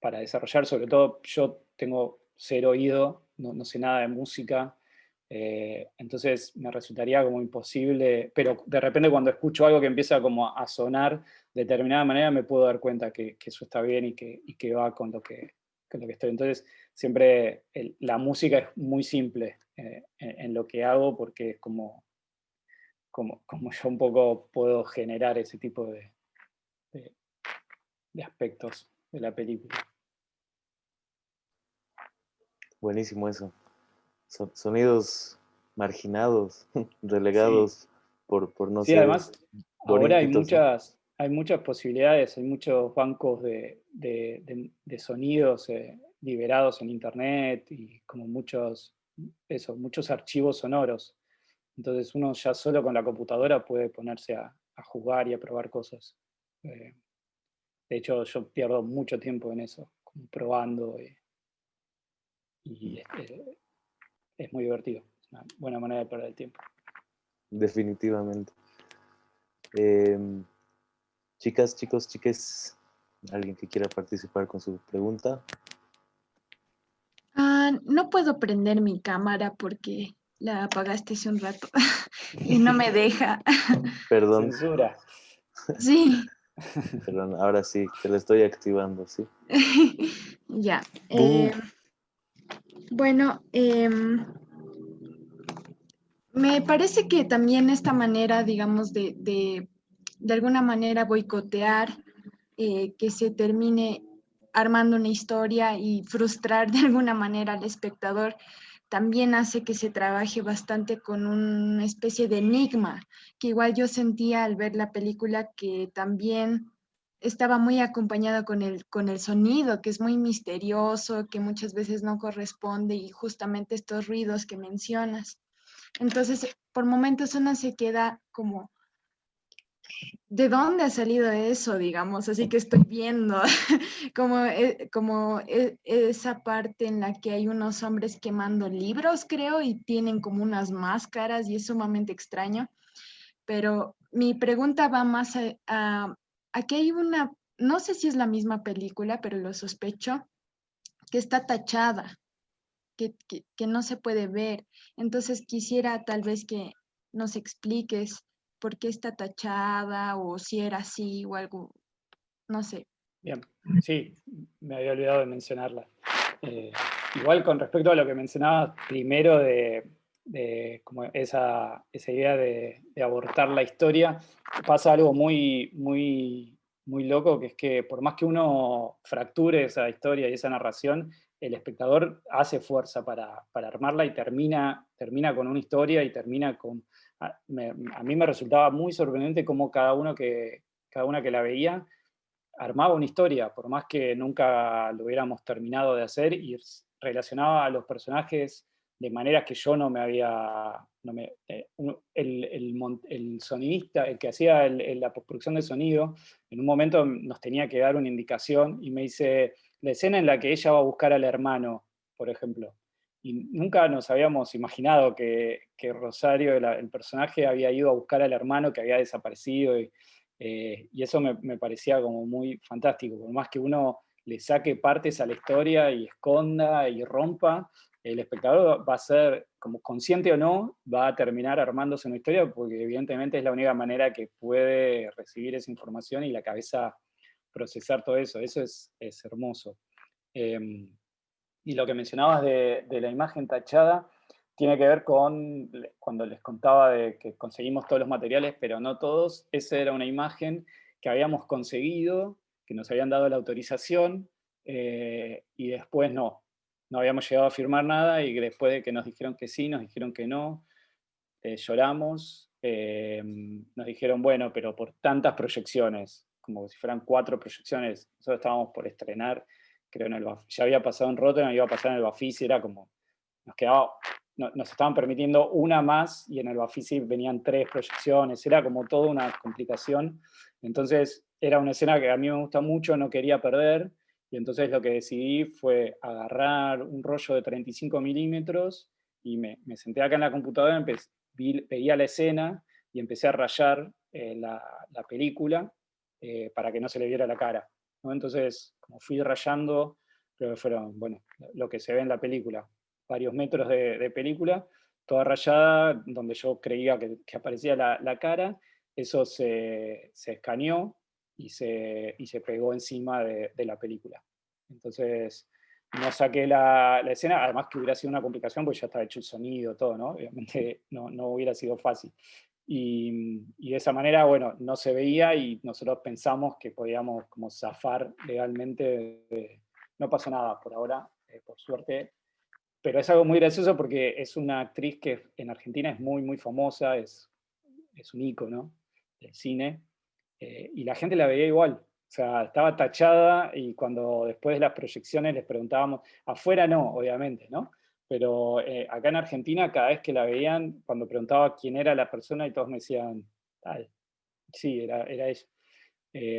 desarrollar. Sobre todo yo tengo cero oído, no sé nada de música, entonces me resultaría como imposible, pero de repente cuando escucho algo que empieza como a sonar de determinada manera me puedo dar cuenta que eso está bien y que va con lo que estoy. Entonces siempre la música es muy simple en lo que hago, porque es como yo un poco puedo generar ese tipo de aspectos de la película. Buenísimo eso. Sonidos marginados, relegados por no Sí, ser además, ahora hay bonitos, ¿no? hay muchas posibilidades, hay muchos bancos de sonidos liberados en internet y como muchos archivos sonoros. Entonces uno ya solo con la computadora puede ponerse a jugar y a probar cosas. De hecho, yo pierdo mucho tiempo en eso, como probando y es muy divertido. Es una buena manera de perder el tiempo. Definitivamente. Chicas, chicos, chiques, ¿alguien que quiera participar con su pregunta? No puedo prender mi cámara porque la apagaste hace un rato y no me deja. Perdón. Censura. Sí. Perdón, ahora sí, te lo estoy activando, ¿sí? Ya. Bueno, me parece que también esta manera, digamos, de alguna manera boicotear que se termine armando una historia y frustrar de alguna manera al espectador, también hace que se trabaje bastante con una especie de enigma, que igual yo sentía al ver la película que también estaba muy acompañada con el sonido, que es muy misterioso, que muchas veces no corresponde y justamente estos ruidos que mencionas. Entonces, por momentos uno se queda como, ¿de dónde ha salido eso, digamos? Así que estoy viendo como esa parte en la que hay unos hombres quemando libros, creo, y tienen como unas máscaras y es sumamente extraño. Pero mi pregunta va más aquí hay una, no sé si es la misma película, pero lo sospecho, que está tachada, que no se puede ver. Entonces quisiera tal vez que nos expliques por qué está tachada o si era así o algo, no sé. Bien, sí, me había olvidado de mencionarla. Igual con respecto a lo que mencionabas primero de como esa idea de abortar la historia, pasa algo muy, muy, muy loco, que es que por más que uno fracture esa historia y esa narración, el espectador hace fuerza para armarla y termina con una historia y termina con... A mí me resultaba muy sorprendente cómo cada una que la veía armaba una historia, por más que nunca lo hubiéramos terminado de hacer, y relacionaba a los personajes de maneras que yo no me había... el sonidista, el que hacía la postproducción de sonido, en un momento nos tenía que dar una indicación y me dice, la escena en la que ella va a buscar al hermano, por ejemplo. Y nunca nos habíamos imaginado que Rosario, el personaje, había ido a buscar al hermano que había desaparecido, y eso me parecía como muy fantástico. Por más que uno le saque partes a la historia y esconda y rompa, el espectador va a ser, como consciente o no, va a terminar armándose una historia, porque evidentemente es la única manera que puede recibir esa información y la cabeza procesar todo eso. Eso es hermoso. Y lo que mencionabas de la imagen tachada tiene que ver con cuando les contaba de que conseguimos todos los materiales, pero no todos. Esa era una imagen que habíamos conseguido, que nos habían dado la autorización, y después no habíamos llegado a firmar nada, y después de que nos dijeron que sí, nos dijeron que no, lloramos, nos dijeron, bueno, pero por tantas proyecciones, como si fueran 4 proyecciones, nosotros estábamos por estrenar, creo, ya había pasado en Rotterdam, iba a pasar en el Bafisi, era como, nos estaban permitiendo una más, y en el Bafisi venían 3 proyecciones, era como toda una complicación. Entonces era una escena que a mí me gusta mucho, no quería perder, y entonces lo que decidí fue agarrar un rollo de 35 milímetros, y me senté acá en la computadora, veía la escena y empecé a rayar la película para que no se le viera la cara, ¿no? Entonces, como fui rayando, creo que fueron, bueno, lo que se ve en la película, varios metros de película, toda rayada, donde yo creía que aparecía la cara, eso se escaneó y se pegó encima de la película. Entonces, no saqué la escena, además que hubiera sido una complicación, porque ya estaba hecho el sonido, todo, ¿no? Obviamente no hubiera sido fácil. Y de esa manera, bueno, no se veía, y nosotros pensamos que podíamos como zafar legalmente. No pasó nada por ahora, por suerte, pero es algo muy gracioso porque es una actriz que en Argentina es muy, muy famosa, es un ícono del cine, y la gente la veía igual. O sea, estaba tachada y cuando después de las proyecciones les preguntábamos, afuera no, obviamente, ¿no? Pero acá en Argentina, cada vez que la veían, cuando preguntaba quién era la persona y todos me decían, tal, sí, era ella.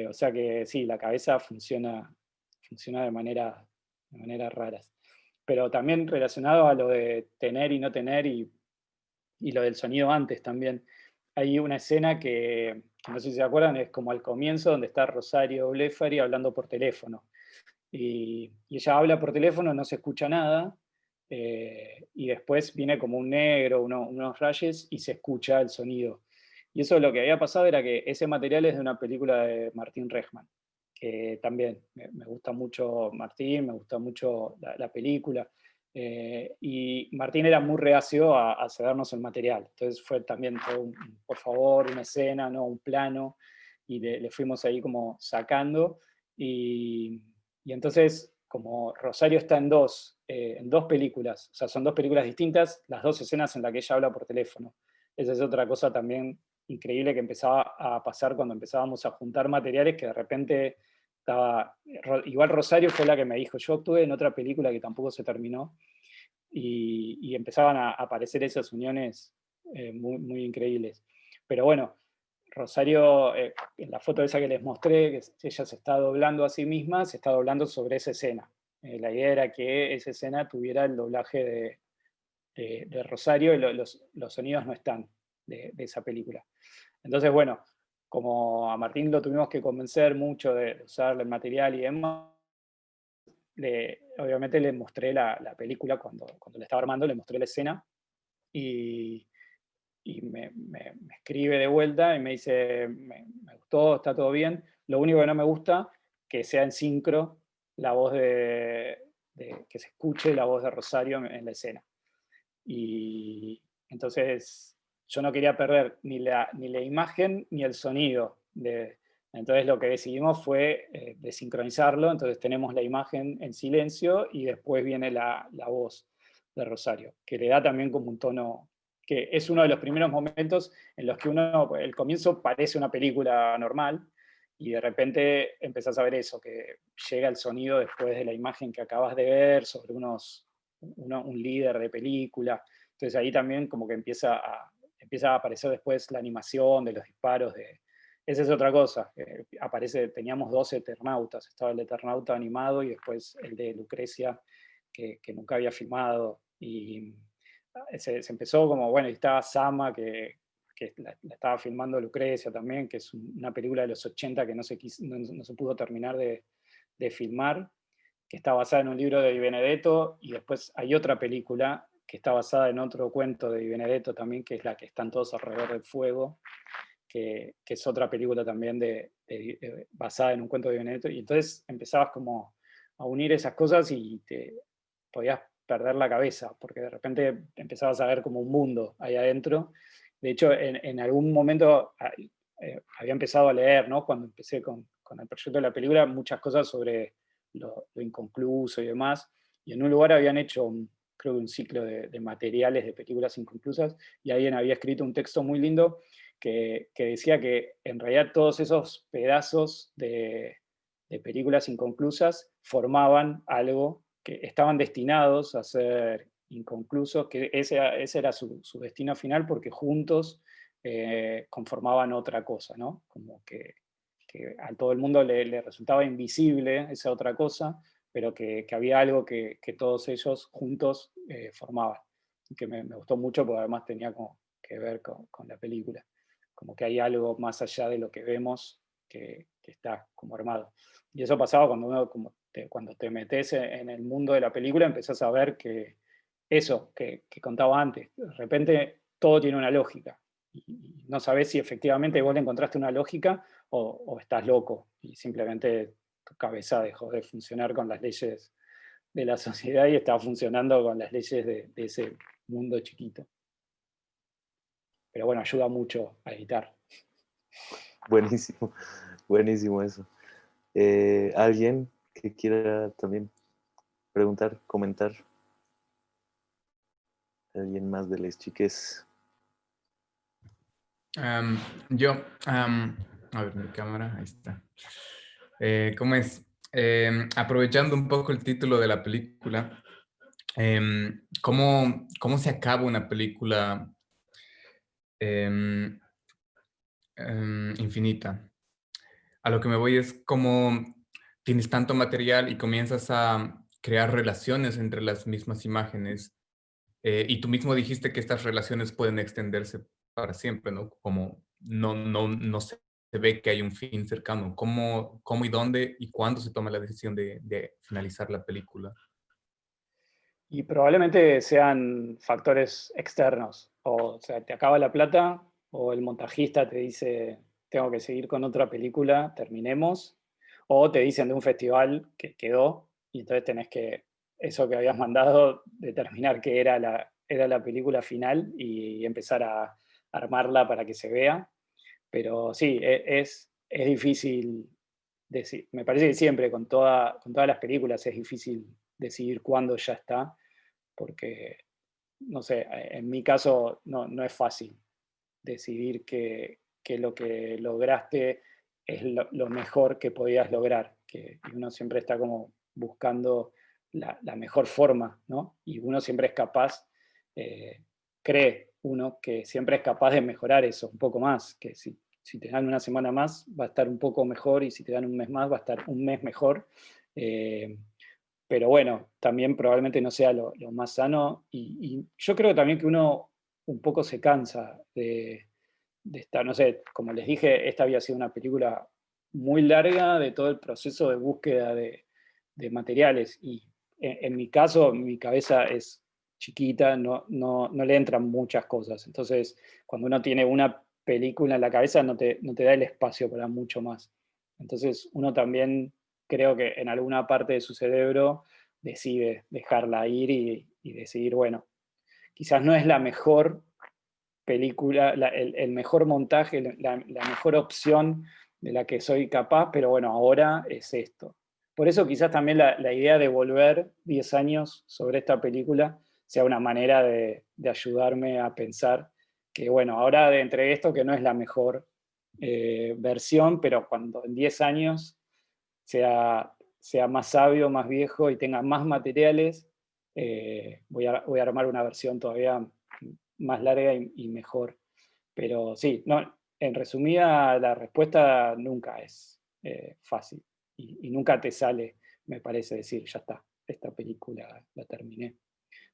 O sea que sí, la cabeza funciona de maneras raras. Pero también relacionado a lo de tener y no tener y lo del sonido antes también. Hay una escena que no sé si se acuerdan, es como al comienzo donde está Rosario Blefari hablando por teléfono. Y ella habla por teléfono, no se escucha nada, y después viene como un negro, unos rayos, y se escucha el sonido. Y eso lo que había pasado era que ese material es de una película de Martín Rejman, que también me gusta mucho Martín, me gusta mucho la película. Y Martín era muy reacio a cedernos el material. Entonces fue también todo por favor, una escena, ¿no? Un plano, y le fuimos ahí como sacando. Y entonces, como Rosario está en dos películas, o sea, son dos películas distintas, las dos escenas en las que ella habla por teléfono. Esa es otra cosa también increíble que empezaba a pasar cuando empezábamos a juntar materiales, que de repente estaba... Igual Rosario fue la que me dijo, yo actué en otra película que tampoco se terminó, y empezaban a aparecer esas uniones muy, muy increíbles. Pero bueno, Rosario, en la foto esa que les mostré, que ella se está doblando a sí misma, se está doblando sobre esa escena. La idea era que esa escena tuviera el doblaje de Rosario, y los sonidos no están de esa película. Entonces, bueno, como a Martín lo tuvimos que convencer mucho de usar el material y demás, obviamente le mostré la película cuando le estaba armando, le mostré la escena, y me escribe de vuelta y me dice, me gustó, está todo bien, lo único que no me gusta, que sea en sincro la voz que se escuche la voz de Rosario en la escena. Y entonces yo no quería perder ni la imagen ni el sonido. Entonces lo que decidimos fue desincronizarlo, entonces tenemos la imagen en silencio y después viene la voz de Rosario, que le da también como un tono, que es uno de los primeros momentos en los que el comienzo parece una película normal, y de repente empezás a ver eso, que llega el sonido después de la imagen que acabas de ver sobre un líder de película. Entonces ahí también como que empieza a aparecer después la animación de los disparos. Esa es otra cosa. Teníamos dos Eternautas. Estaba el Eternauta animado y después el de Lucrecia, que nunca había filmado. Y se empezó como, bueno, y estaba Sama, que la estaba filmando Lucrecia también, que es una película de los 80 que no se pudo terminar de filmar, que está basada en un libro de Di Benedetto, y después hay otra película que está basada en otro cuento de Di Benedetto también, que es la que están todos alrededor del fuego, que es otra película también basada en un cuento de Di Benedetto, y entonces empezabas como a unir esas cosas y te podías perder la cabeza, porque de repente empezabas a ver como un mundo ahí adentro. De hecho, en algún momento había empezado a leer, ¿no? Cuando empecé con el proyecto de la película, muchas cosas sobre lo inconcluso y demás, y en un lugar habían hecho, creo que un ciclo de materiales de películas inconclusas, y alguien había escrito un texto muy lindo que decía que en realidad todos esos pedazos de películas inconclusas formaban algo que estaban destinados a ser inconclusos, que ese era su destino final, porque juntos conformaban otra cosa, ¿no? Como que a todo el mundo le resultaba invisible esa otra cosa, pero que había algo que todos ellos juntos formaban. Y que me gustó mucho, porque además tenía como que ver con la película. Como que hay algo más allá de lo que vemos que está como armado. Y eso pasaba cuando cuando te metes en el mundo de la película, empezás a ver que eso que contaba antes, de repente todo tiene una lógica. Y no sabes si efectivamente vos le encontraste una lógica o estás loco y simplemente tu cabeza dejó de funcionar con las leyes de la sociedad y está funcionando con las leyes de ese mundo chiquito. Pero bueno, ayuda mucho a editar. Buenísimo, buenísimo eso. ¿Alguien que quiera también preguntar, comentar? ¿Alguien más de las chiques? Yo, A ver, mi cámara, ahí está. ¿Cómo es? Aprovechando un poco el título de la película, ¿cómo se acaba una película em, infinita? A lo que me voy es como tienes tanto material y comienzas a crear relaciones entre las mismas imágenes. Y tú mismo dijiste que estas relaciones pueden extenderse para siempre, ¿no? Como no se ve que hay un fin cercano. ¿Cómo y dónde y cuándo se toma la decisión de finalizar la película? Y probablemente sean factores externos. O sea, te acaba la plata o el montajista te dice, tengo que seguir con otra película, terminemos. O te dicen de un festival que quedó y entonces tenés que, eso que habías mandado, determinar que era la película final y empezar a armarla para que se vea. Pero sí, es difícil decir. Me parece que siempre con todas las películas es difícil decidir cuándo ya está, porque, no sé, en mi caso no es fácil decidir que lo que lograste es lo mejor que podías lograr, que uno siempre está como buscando la mejor forma, ¿no? Y uno siempre es capaz, cree uno que siempre es capaz de mejorar eso un poco más, que si te dan una semana más va a estar un poco mejor y si te dan un mes más va a estar un mes mejor. Eh, pero bueno, también probablemente no sea lo más sano y yo creo también que uno un poco se cansa de estar, no sé, como les dije, esta había sido una película muy larga de todo el proceso de búsqueda de materiales y en mi caso mi cabeza es chiquita, no le entran muchas cosas, entonces cuando uno tiene una película en la cabeza no te da el espacio para mucho más. Entonces uno también creo que en alguna parte de su cerebro decide dejarla ir y decidir, bueno, quizás no es la mejor película, el mejor montaje, la mejor opción de la que soy capaz, pero bueno, ahora es esto. Por eso quizás también la idea de volver 10 años sobre esta película sea una manera de ayudarme a pensar que, bueno, ahora de entre esto que no es la mejor versión, pero cuando en 10 años sea más sabio, más viejo y tenga más materiales, voy a armar una versión todavía más larga y mejor. Pero sí, no, en resumida, la respuesta nunca es fácil y nunca te sale, me parece decir, ya está, esta película la terminé.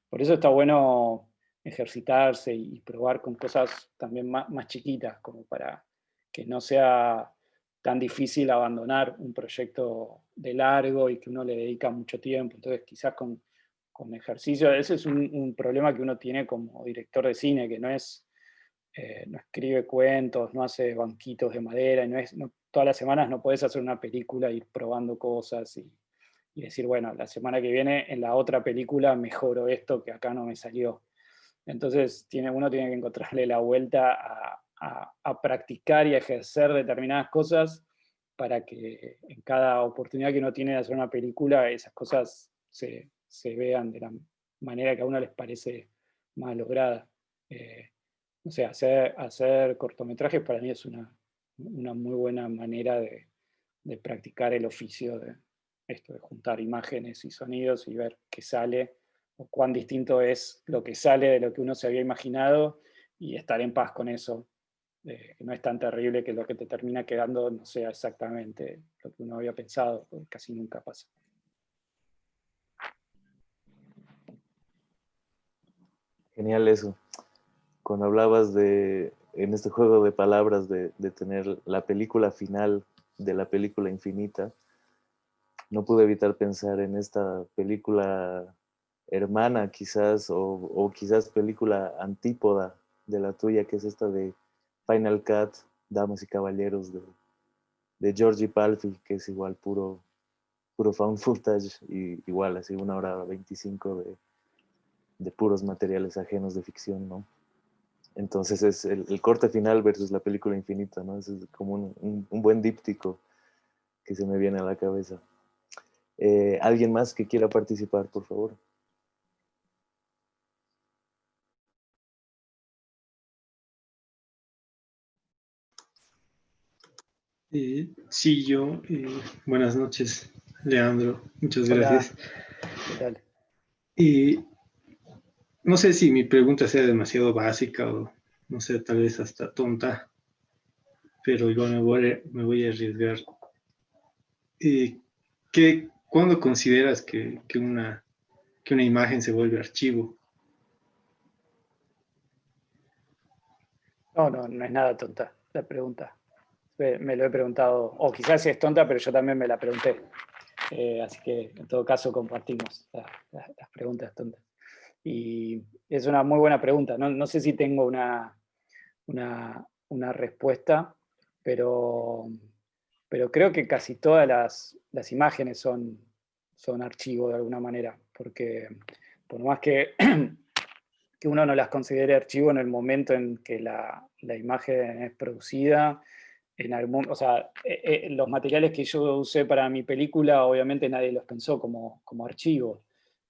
Por eso está bueno ejercitarse y probar con cosas también más chiquitas, como para que no sea tan difícil abandonar un proyecto de largo y que uno le dedica mucho tiempo. Entonces, quizás con ejercicio, ese es un problema que uno tiene como director de cine, que no escribe cuentos, no hace banquitos de madera, todas las semanas no podés hacer una película, ir probando cosas y decir, bueno, la semana que viene en la otra película mejoro esto que acá no me salió. Entonces uno tiene que encontrarle la vuelta a practicar y a ejercer determinadas cosas para que en cada oportunidad que uno tiene de hacer una película, esas cosas se vean de la manera que a uno les parece más lograda. No sé, hacer cortometrajes para mí es una muy buena manera de practicar el oficio de esto, de juntar imágenes y sonidos y ver qué sale o cuán distinto es lo que sale de lo que uno se había imaginado y estar en paz con eso, que no es tan terrible que lo que te termina quedando no sea exactamente lo que uno había pensado, porque casi nunca pasa. Genial eso. Cuando hablabas en este juego de palabras, de tener la película final de la película infinita, no pude evitar pensar en esta película hermana quizás, o quizás película antípoda de la tuya, que es esta de Final Cut, Damas y Caballeros, de Georgie Palfi, que es igual puro found footage, y igual así 1 hora 25 de puros materiales ajenos de ficción, ¿no? Entonces es el corte final versus la película infinita, ¿no? Es como un buen díptico que se me viene a la cabeza. ¿Alguien más que quiera participar, por favor? Sí, yo. Buenas noches, Leandro. Muchas Hola, gracias. ¿qué tal? No sé si mi pregunta sea demasiado básica o, no sé, tal vez hasta tonta, pero igual me voy a arriesgar. ¿Cuándo consideras que una imagen se vuelve archivo? No es nada tonta la pregunta. Me lo he preguntado, o quizás es tonta, pero yo también me la pregunté. Así que en todo caso compartimos las preguntas tontas. Y es una muy buena pregunta. No sé si tengo una respuesta, pero creo que casi todas las imágenes son archivos de alguna manera, porque por más que uno no las considere archivo en el momento en que la imagen es producida, o sea, los materiales que yo usé para mi película, obviamente nadie los pensó como archivo,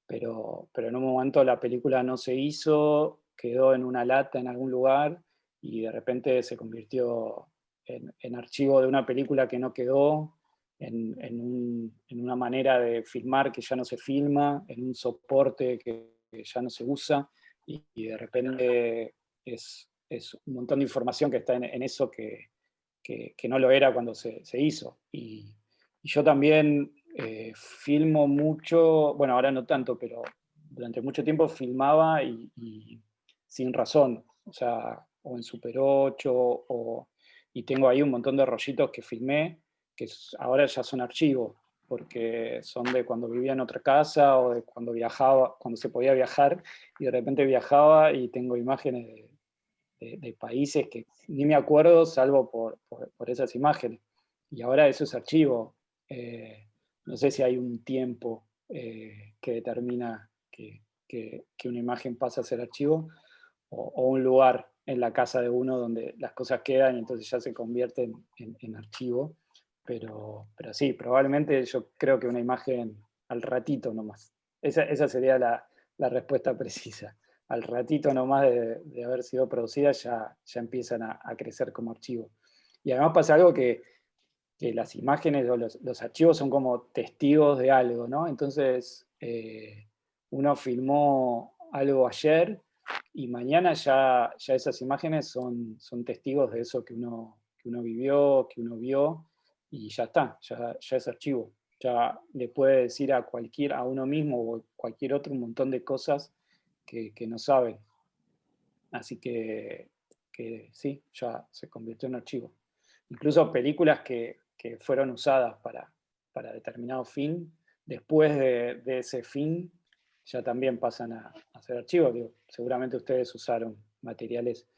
pero en un momento la película no se hizo, quedó en una lata en algún lugar y de repente se convirtió en archivo de una película que no quedó, en una manera de filmar que ya no se filma, en un soporte que ya no se usa, y de repente es un montón de información que está en eso que no lo era cuando se hizo. Y yo también filmo mucho, bueno, ahora no tanto, pero durante mucho tiempo filmaba y sin razón, o sea, o en Super 8, y tengo ahí un montón de rollitos que filmé, que ahora ya son archivos, porque son de cuando vivía en otra casa o de cuando viajaba, cuando se podía viajar, y de repente viajaba y tengo imágenes de países que ni me acuerdo salvo por esas imágenes. Y ahora eso es archivo. No sé si hay un tiempo que determina que una imagen pasa a ser archivo, o un lugar en la casa de uno donde las cosas quedan y entonces ya se convierten en archivo. Pero sí, probablemente yo creo que una imagen al ratito nomás. Esa sería la respuesta precisa. Al ratito nomás de haber sido producida ya empiezan a crecer como archivo. Y además pasa algo que las imágenes o los archivos son como testigos de algo, ¿no? Entonces, uno filmó algo ayer y mañana ya esas imágenes son testigos de eso que uno vivió, que uno vio, y ya está, ya es archivo. Ya le puede decir a uno mismo o a cualquier otro un montón de cosas que no saben. Así que sí, ya se convirtió en archivo. Incluso películas que fueron usadas para determinado fin, después de ese fin, ya también pasan a ser archivos. Digo, seguramente ustedes usaron materiales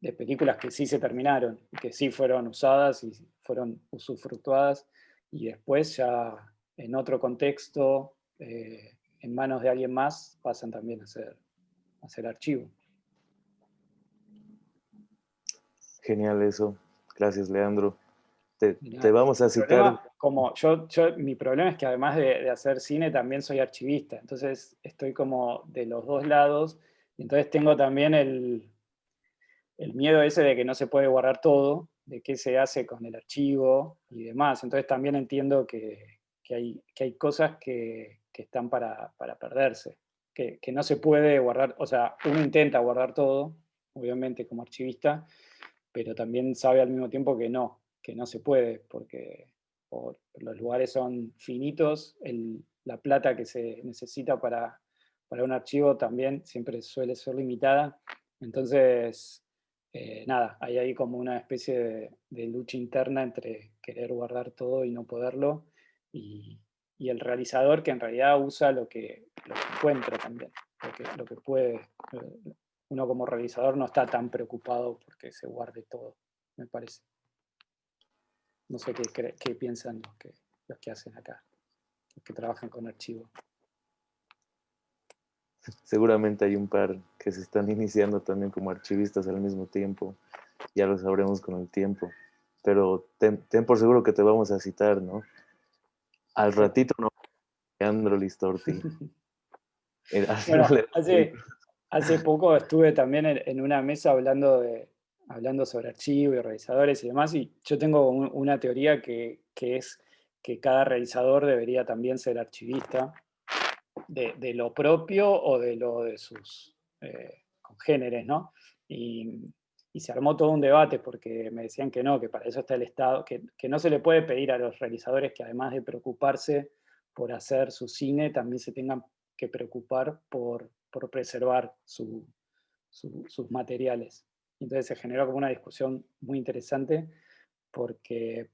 de películas que sí se terminaron, que sí fueron usadas y fueron usufructuadas, y después ya en otro contexto, en manos de alguien más, pasan también a ser archivo. Genial eso. Gracias, Leandro. Te vamos a citar. Mi problema es que además de hacer cine también soy archivista, entonces estoy como de los dos lados, y entonces tengo también el miedo ese de que no se puede guardar todo, de qué se hace con el archivo y demás. Entonces también entiendo que hay cosas que están para perderse, que no se puede guardar, o sea, uno intenta guardar todo, obviamente como archivista, pero también sabe al mismo tiempo que no se puede, porque los lugares son finitos, la plata que se necesita para un archivo también siempre suele ser limitada. Entonces, nada, hay ahí como una especie de lucha interna entre querer guardar todo y no poderlo, y el realizador, que en realidad usa lo que encuentra también, lo que puede. Uno como realizador no está tan preocupado porque se guarde todo, me parece. No sé qué piensan los que hacen acá, los que trabajan con archivos. Seguramente hay un par que se están iniciando también como archivistas al mismo tiempo. Ya lo sabremos con el tiempo. Pero ten por seguro que te vamos a citar, ¿no? Al ratito no, Leandro Listorti. Bueno, hace poco estuve también en una mesa hablando hablando sobre archivos y realizadores y demás, y yo tengo una teoría que es que cada realizador debería también ser archivista de lo propio o de lo de sus congéneres, ¿no? Y se armó todo un debate porque me decían que no, que para eso está el Estado, que no se le puede pedir a los realizadores que además de preocuparse por hacer su cine, también se tengan que preocupar por preservar sus materiales. Entonces se generó como una discusión muy interesante porque,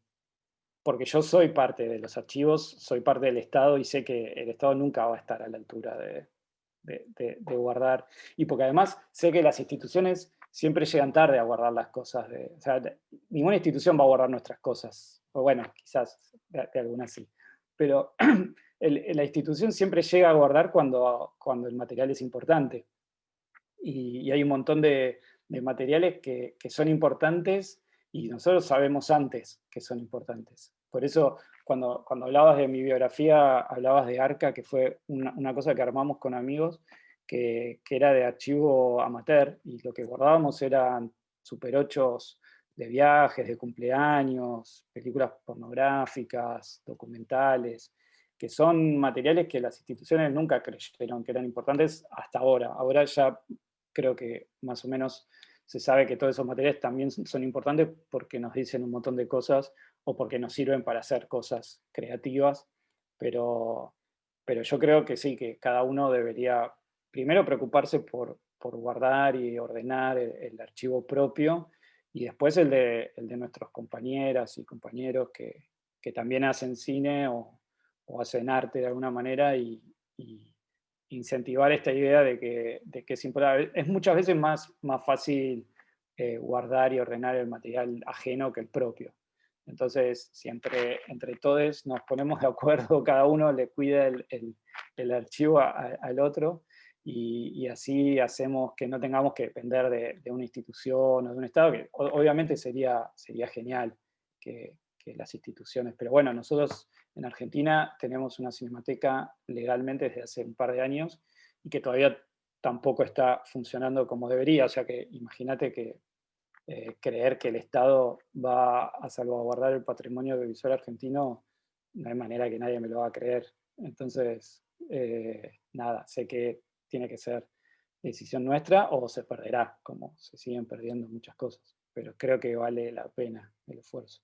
porque yo soy parte de los archivos, soy parte del Estado y sé que el Estado nunca va a estar a la altura de guardar. Y porque además sé que las instituciones siempre llegan tarde a guardar las cosas. O sea, ninguna institución va a guardar nuestras cosas. O bueno, quizás de algunas sí. Pero la institución siempre llega a guardar cuando el material es importante. Y hay un montón de materiales que son importantes y nosotros sabemos antes que son importantes. Por eso, cuando hablabas de mi biografía, hablabas de Arca, que fue una cosa que armamos con amigos, que era de archivo amateur, y lo que guardábamos eran Super 8 de viajes, de cumpleaños, películas pornográficas, documentales, que son materiales que las instituciones nunca creyeron que eran importantes hasta ahora. Ahora ya creo que más o menos se sabe que todos esos materiales también son importantes porque nos dicen un montón de cosas o porque nos sirven para hacer cosas creativas, pero, pero yo creo que sí, que cada uno debería primero preocuparse por guardar y ordenar el archivo propio y después el de nuestras compañeras y compañeros que también hacen cine o hacen arte de alguna manera y incentivar esta idea de que es importante. Es muchas veces más fácil guardar y ordenar el material ajeno que el propio. Entonces, si entre todos nos ponemos de acuerdo, cada uno le cuida el archivo al otro y así hacemos que no tengamos que depender de una institución o de un Estado, que obviamente sería genial que las instituciones, pero bueno, nosotros en Argentina tenemos una cinemateca legalmente desde hace un par de años y que todavía tampoco está funcionando como debería. O sea que imagínate que creer que el Estado va a salvaguardar el patrimonio audiovisual argentino, no hay manera que nadie me lo va a creer. Entonces, nada, sé que tiene que ser decisión nuestra o se perderá, como se siguen perdiendo muchas cosas. Pero creo que vale la pena el esfuerzo.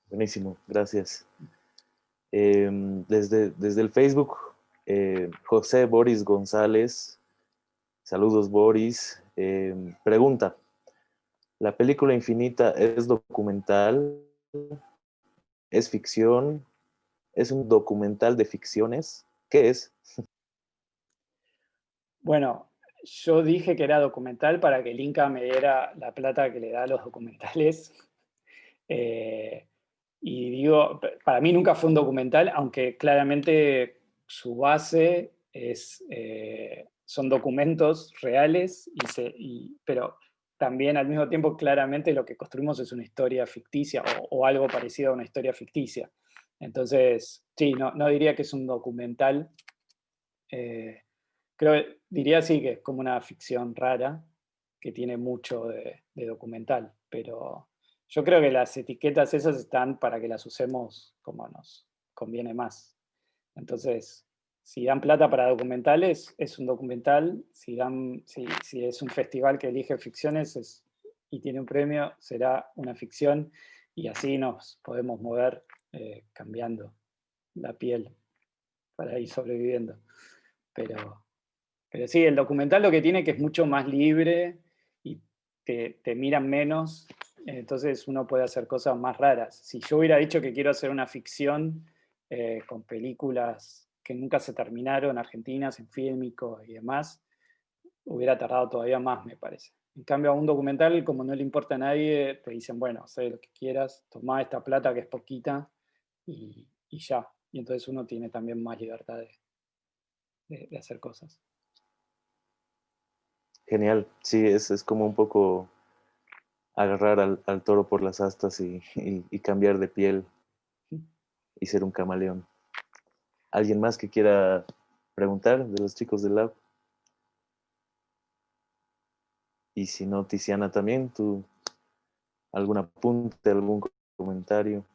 Buenísimo, gracias. Desde el Facebook, José Boris González, saludos Boris, pregunta, ¿la película Infinita es documental? ¿Es ficción? ¿Es un documental de ficciones? ¿Qué es? Bueno, yo dije que era documental para que el Inca me diera la plata que le da a los documentales. Y digo, para mí nunca fue un documental, aunque claramente su base son documentos reales, pero también al mismo tiempo claramente lo que construimos es una historia ficticia o algo parecido a una historia ficticia. Entonces, sí, no diría que es un documental. Diría sí que es como una ficción rara, que tiene mucho de documental, pero yo creo que las etiquetas esas están para que las usemos como nos conviene más. Entonces, si dan plata para documentales, es un documental. Si es un festival que elige ficciones y tiene un premio, será una ficción. Y así nos podemos mover cambiando la piel para ir sobreviviendo. Pero sí, el documental lo que tiene que es mucho más libre y te miran menos, entonces uno puede hacer cosas más raras. Si yo hubiera dicho que quiero hacer una ficción con películas que nunca se terminaron, argentinas, en fílmico y demás, hubiera tardado todavía más, me parece. En cambio, a un documental, como no le importa a nadie, te dicen, bueno, haz lo que quieras, tomá esta plata que es poquita y ya. Y entonces uno tiene también más libertad de hacer cosas. Genial, sí, es como un poco agarrar al toro por las astas y cambiar de piel y ser un camaleón. ¿Alguien más que quiera preguntar de los chicos del lab? Y si no, Tiziana también, ¿tú algún apunte, algún comentario?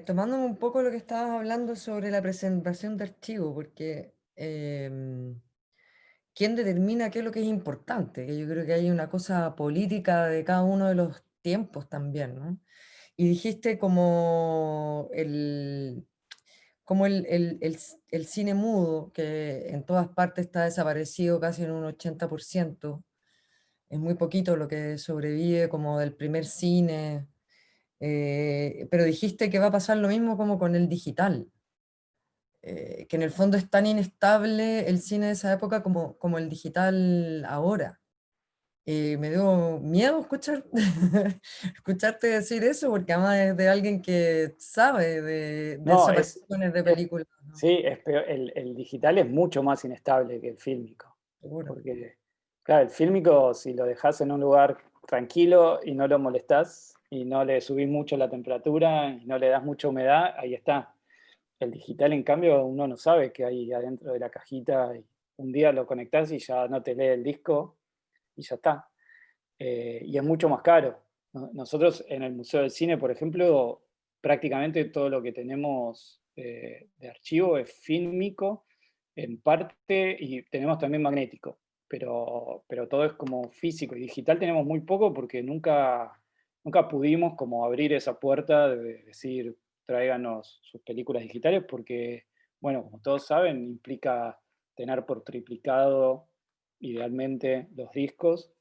Tomándome un poco lo que estabas hablando sobre la presentación de archivo, porque ¿quién determina qué es lo que es importante? Que yo creo que hay una cosa política de cada uno de los tiempos también, ¿no? Y dijiste como el cine mudo, que en todas partes está desaparecido casi en un 80%, es muy poquito lo que sobrevive como del primer cine, pero dijiste que va a pasar lo mismo como con el digital, que en el fondo es tan inestable el cine de esa época como el digital ahora. Me dio miedo escucharte decir eso, porque además es de alguien que sabe de No, desapariciones de películas, ¿no? sí, es peor, el digital es mucho más inestable que el fílmico. Seguro. Porque, claro, el fílmico, si lo dejas en un lugar tranquilo y no lo molestás, y no le subís mucho la temperatura, y no le das mucha humedad, ahí está. El digital, en cambio, uno no sabe qué hay adentro de la cajita, y un día lo conectás y ya no te lee el disco, y ya está. Y es mucho más caro. Nosotros en el Museo del Cine, por ejemplo, prácticamente todo lo que tenemos de archivo es fílmico en parte, y tenemos también magnético, pero todo es como físico, y digital tenemos muy poco porque nunca pudimos como abrir esa puerta de decir tráiganos sus películas digitales, porque, bueno, como todos saben, implica tener por triplicado idealmente los discos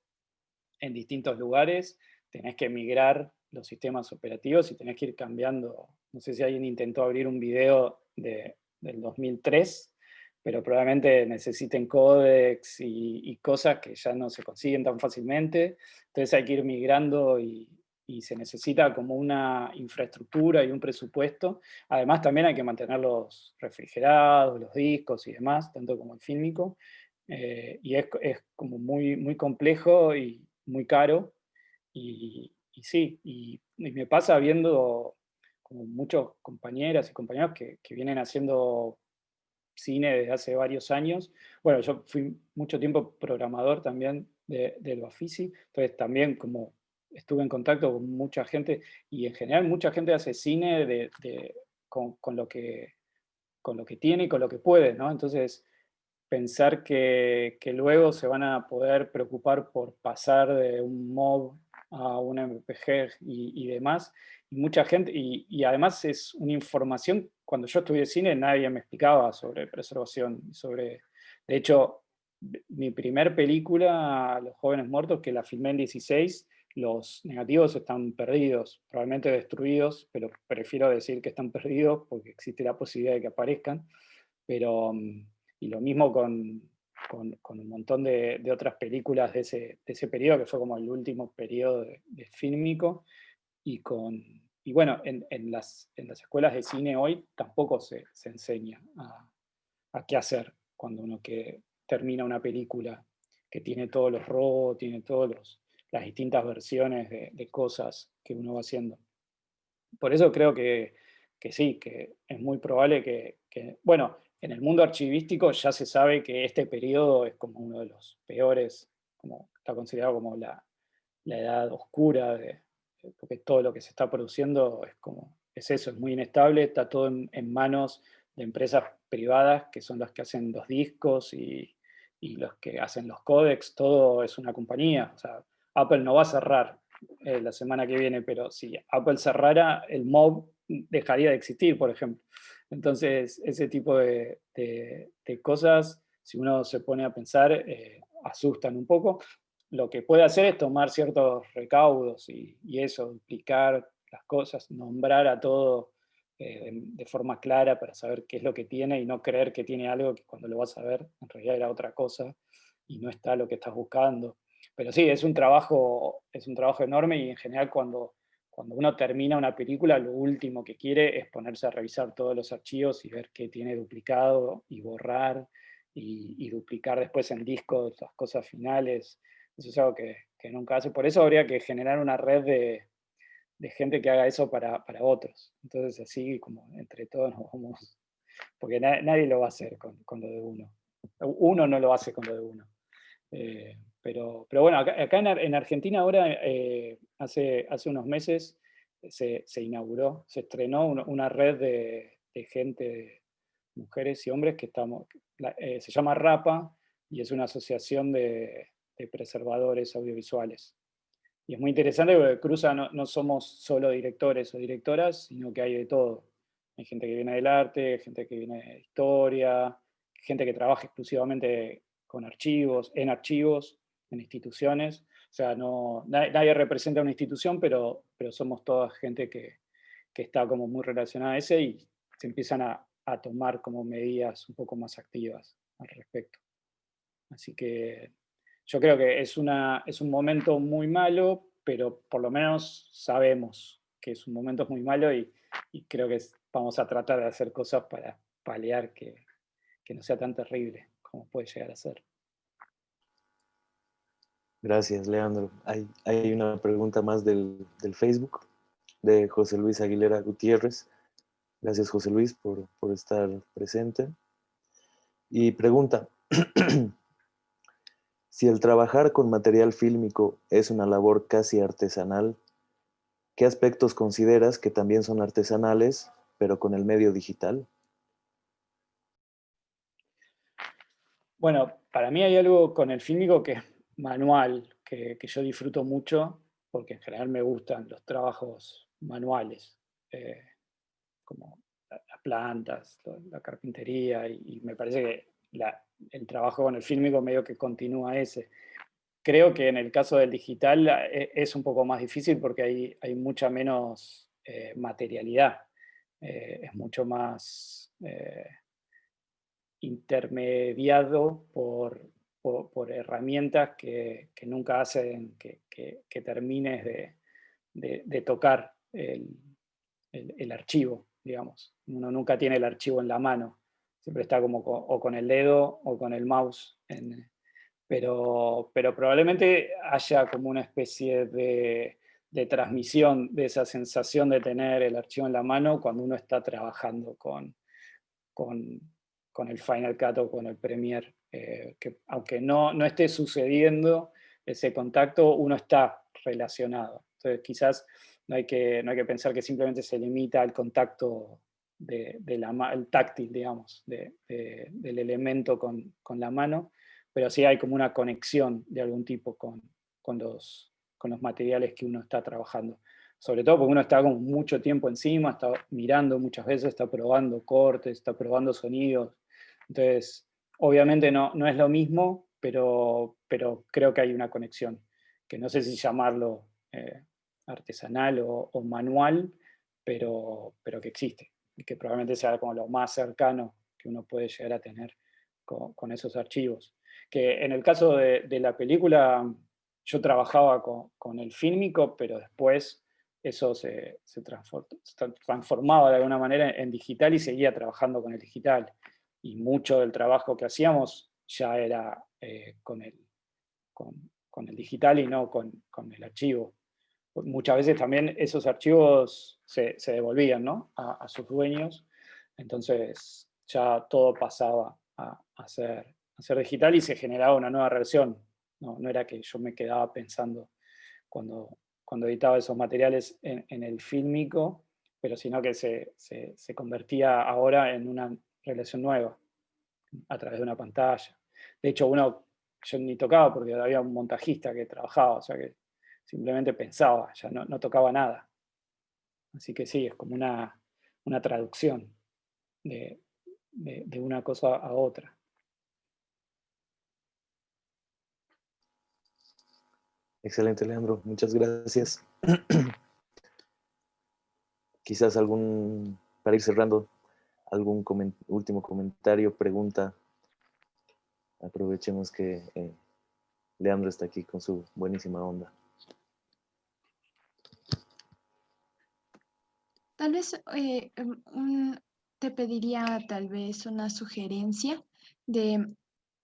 en distintos lugares, tenés que migrar los sistemas operativos y tenés que ir cambiando. No sé si alguien intentó abrir un video del 2003, pero probablemente necesiten códecs y cosas que ya no se consiguen tan fácilmente. Entonces hay que ir migrando y se necesita como una infraestructura y un presupuesto. Además también hay que mantenerlos refrigerados, los discos y demás, tanto como el fílmico. Y es como muy complejo y muy caro. Y sí, y me pasa viendo como muchos compañeras y compañeros que vienen haciendo cine desde hace varios años. Bueno, yo fui mucho tiempo programador también del Bafisi, entonces también como estuve en contacto con mucha gente, y en general mucha gente hace cine con lo que tiene y con lo que puede, ¿no? Entonces, pensar que luego se van a poder preocupar por pasar de un MOV a un MPG y demás, y mucha gente, y además es una información, cuando yo estudié cine nadie me explicaba sobre preservación, de hecho, mi primer película, Los Jóvenes Muertos, que la filmé en 16, los negativos están perdidos, probablemente destruidos, pero prefiero decir que están perdidos porque existe la posibilidad de que aparezcan, pero y lo mismo con un montón de otras películas de ese periodo, que fue como el último periodo de fílmico, y bueno, en las escuelas de cine hoy tampoco se enseña a qué hacer cuando uno termina una película que tiene todos los robos, tiene todas las distintas versiones de cosas que uno va haciendo. Por eso creo que sí, que es muy probable bueno, en el mundo archivístico ya se sabe que este periodo es como uno de los peores, como está considerado como la edad oscura, porque todo lo que se está produciendo es eso, es muy inestable, está todo en manos de empresas privadas que son las que hacen los discos y los que hacen los códecs, todo es una compañía. O sea, Apple no va a cerrar la semana que viene, pero si Apple cerrara, el MOV dejaría de existir, por ejemplo. Entonces, ese tipo de cosas, si uno se pone a pensar, asustan un poco. Lo que puede hacer es tomar ciertos recaudos y eso, duplicar las cosas, nombrar a todo de forma clara para saber qué es lo que tiene y no creer que tiene algo que cuando lo vas a ver en realidad era otra cosa y no está lo que estás buscando. Pero sí, es un trabajo enorme, y en general cuando uno termina una película, lo último que quiere es ponerse a revisar todos los archivos y ver qué tiene duplicado y borrar y duplicar después en disco las cosas finales. Eso es algo que nunca hace. Por eso habría que generar una red de gente que haga eso para otros. Entonces así como entre todos nos vamos, porque nadie lo va a hacer con lo de uno. Uno no lo hace con lo de uno. Pero bueno, acá en Argentina ahora, hace unos meses, se inauguró, se estrenó una red de gente, mujeres y hombres, que se llama RAPA, y es una asociación de preservadores audiovisuales. Y es muy interesante porque cruza, no somos solo directores o directoras, sino que hay de todo. Hay gente que viene del arte, gente que viene de historia, gente que trabaja exclusivamente con archivos, en instituciones. O sea, nadie representa una institución, pero somos toda gente que está como muy relacionada a ese, y se empiezan a tomar como medidas un poco más activas al respecto. Así que yo creo que es un momento muy malo, pero por lo menos sabemos que es un momento muy malo, y creo que vamos a tratar de hacer cosas para paliar que no sea tan terrible como puede llegar a ser. Gracias, Leandro. Hay una pregunta más del Facebook, de José Luis Aguilera Gutiérrez. Gracias, José Luis, por estar presente. Y pregunta, si el trabajar con material fílmico es una labor casi artesanal, ¿qué aspectos consideras que también son artesanales, pero con el medio digital? Bueno, para mí hay algo con el fílmico que es manual, que yo disfruto mucho, porque en general me gustan los trabajos manuales, como las plantas, la carpintería, y me parece que el trabajo con el fílmico medio que continúa ese. Creo que en el caso del digital es un poco más difícil porque hay mucha menos materialidad, es mucho más intermediado por herramientas que nunca hacen que termines de tocar el archivo, digamos. Uno nunca tiene el archivo en la mano, siempre está como o con el dedo o con el mouse. Pero probablemente haya como una especie de transmisión de esa sensación de tener el archivo en la mano cuando uno está trabajando con el Final Cut o con el Premiere, que aunque no esté sucediendo ese contacto, uno está relacionado. Entonces quizás no hay que pensar que simplemente se limita al contacto el táctil, digamos, del elemento con la mano, pero sí hay como una conexión de algún tipo con los materiales que uno está trabajando. Sobre todo porque uno está como mucho tiempo encima, está mirando muchas veces, está probando cortes, está probando sonidos. Entonces, obviamente no es lo mismo, pero creo que hay una conexión, que no sé si llamarlo artesanal o manual, pero que existe, y que probablemente sea como lo más cercano que uno puede llegar a tener con esos archivos. Que en el caso de la película, yo trabajaba con el fílmico, pero después eso se transformaba de alguna manera en digital y seguía trabajando con el digital. Y mucho del trabajo que hacíamos ya era con el digital y no con el archivo. Muchas veces también esos archivos se devolvían, ¿no?, a sus dueños, entonces ya todo pasaba a ser digital y se generaba una nueva relación. No era que yo me quedaba pensando cuando editaba esos materiales en el fílmico, pero sino que se convertía ahora en una relación nueva a través de una pantalla. De hecho, yo ni tocaba porque había un montajista que trabajaba, o sea que simplemente pensaba, ya no tocaba nada. Así que sí, es como una traducción de una cosa a otra. Excelente, Leandro. Muchas gracias. Quizás para ir cerrando, algún último comentario, pregunta. Aprovechemos que Leandro está aquí con su buenísima onda. Tal vez te pediría tal vez una sugerencia de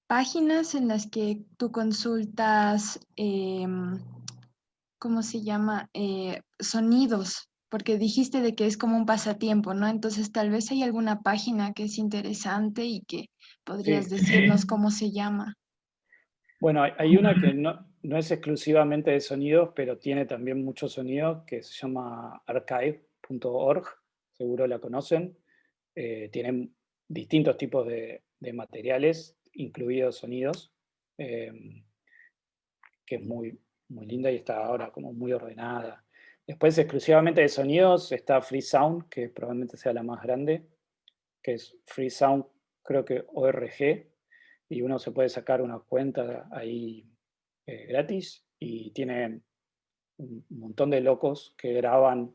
páginas en las que tú consultas, ¿cómo se llama? Sonidos, porque dijiste de que es como un pasatiempo, ¿no? Entonces tal vez hay alguna página que es interesante y que podrías Sí. decirnos cómo se llama. Bueno, hay una que no es exclusivamente de sonidos, pero tiene también muchos sonidos, que se llama archive.org, seguro la conocen. Tienen distintos tipos de materiales, incluidos sonidos, que es muy linda y está ahora como muy ordenada. Después, exclusivamente de sonidos, está Freesound, que probablemente sea la más grande, que es Freesound, creo que ORG, y uno se puede sacar una cuenta ahí gratis, y tiene un montón de locos que graban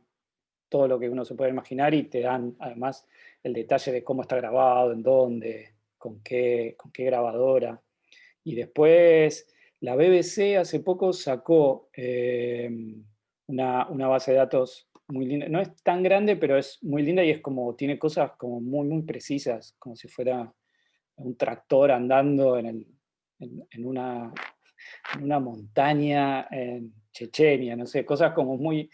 todo lo que uno se puede imaginar y te dan además el detalle de cómo está grabado, en dónde, con qué grabadora. Y después la BBC hace poco sacó una base de datos muy linda. No es tan grande, pero es muy linda y es como, tiene cosas como muy precisas, como si fuera un tractor andando en una montaña en Chechenia, no sé, cosas como muy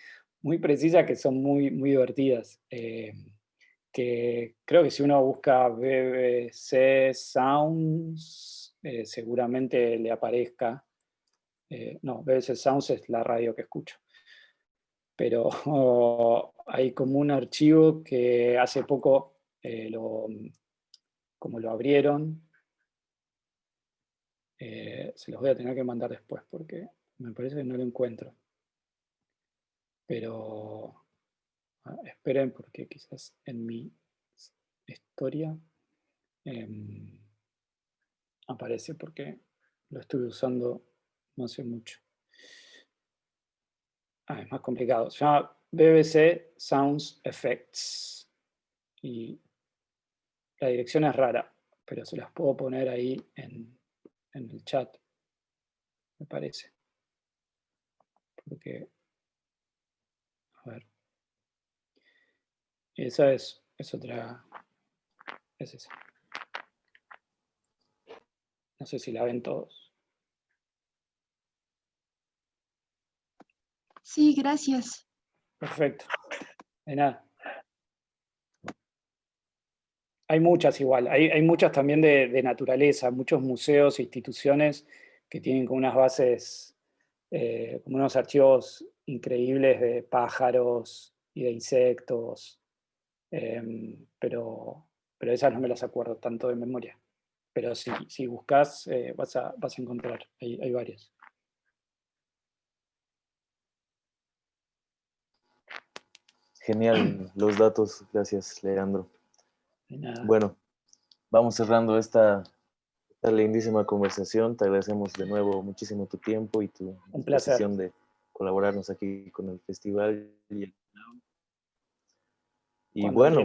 precisas que son muy divertidas. Que creo que si uno busca BBC Sounds, seguramente le aparezca. No, BBC Sounds es la radio que escucho. Pero hay como un archivo que hace poco como lo abrieron, se los voy a tener que mandar después porque me parece que no lo encuentro. Pero esperen, porque quizás en mi historia aparece, porque lo estuve usando no hace mucho. Es más complicado. Se llama BBC Sounds Effects. Y la dirección es rara, pero se las puedo poner ahí en el chat, me parece. Porque, a ver. Esa es otra. Es esa. No sé si la ven todos. Sí, gracias. Perfecto. De nada. Hay muchas igual. Hay muchas también de naturaleza, muchos museos e instituciones que tienen como unas bases, como unos archivos increíbles de pájaros y de insectos. Pero esas no me las acuerdo tanto de memoria. Pero si buscas, vas a encontrar. Hay varias. Genial los datos, gracias, Leandro. De nada. Bueno, vamos cerrando esta lindísima conversación. Te agradecemos de nuevo muchísimo tu tiempo y tu disposición de colaborarnos aquí con el festival. Y bueno,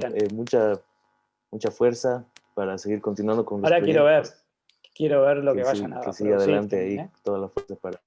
mucha fuerza para seguir continuando con los proyectos. Ahora quiero ver lo que vayan a que producir. siga adelante ahí, toda la fuerza para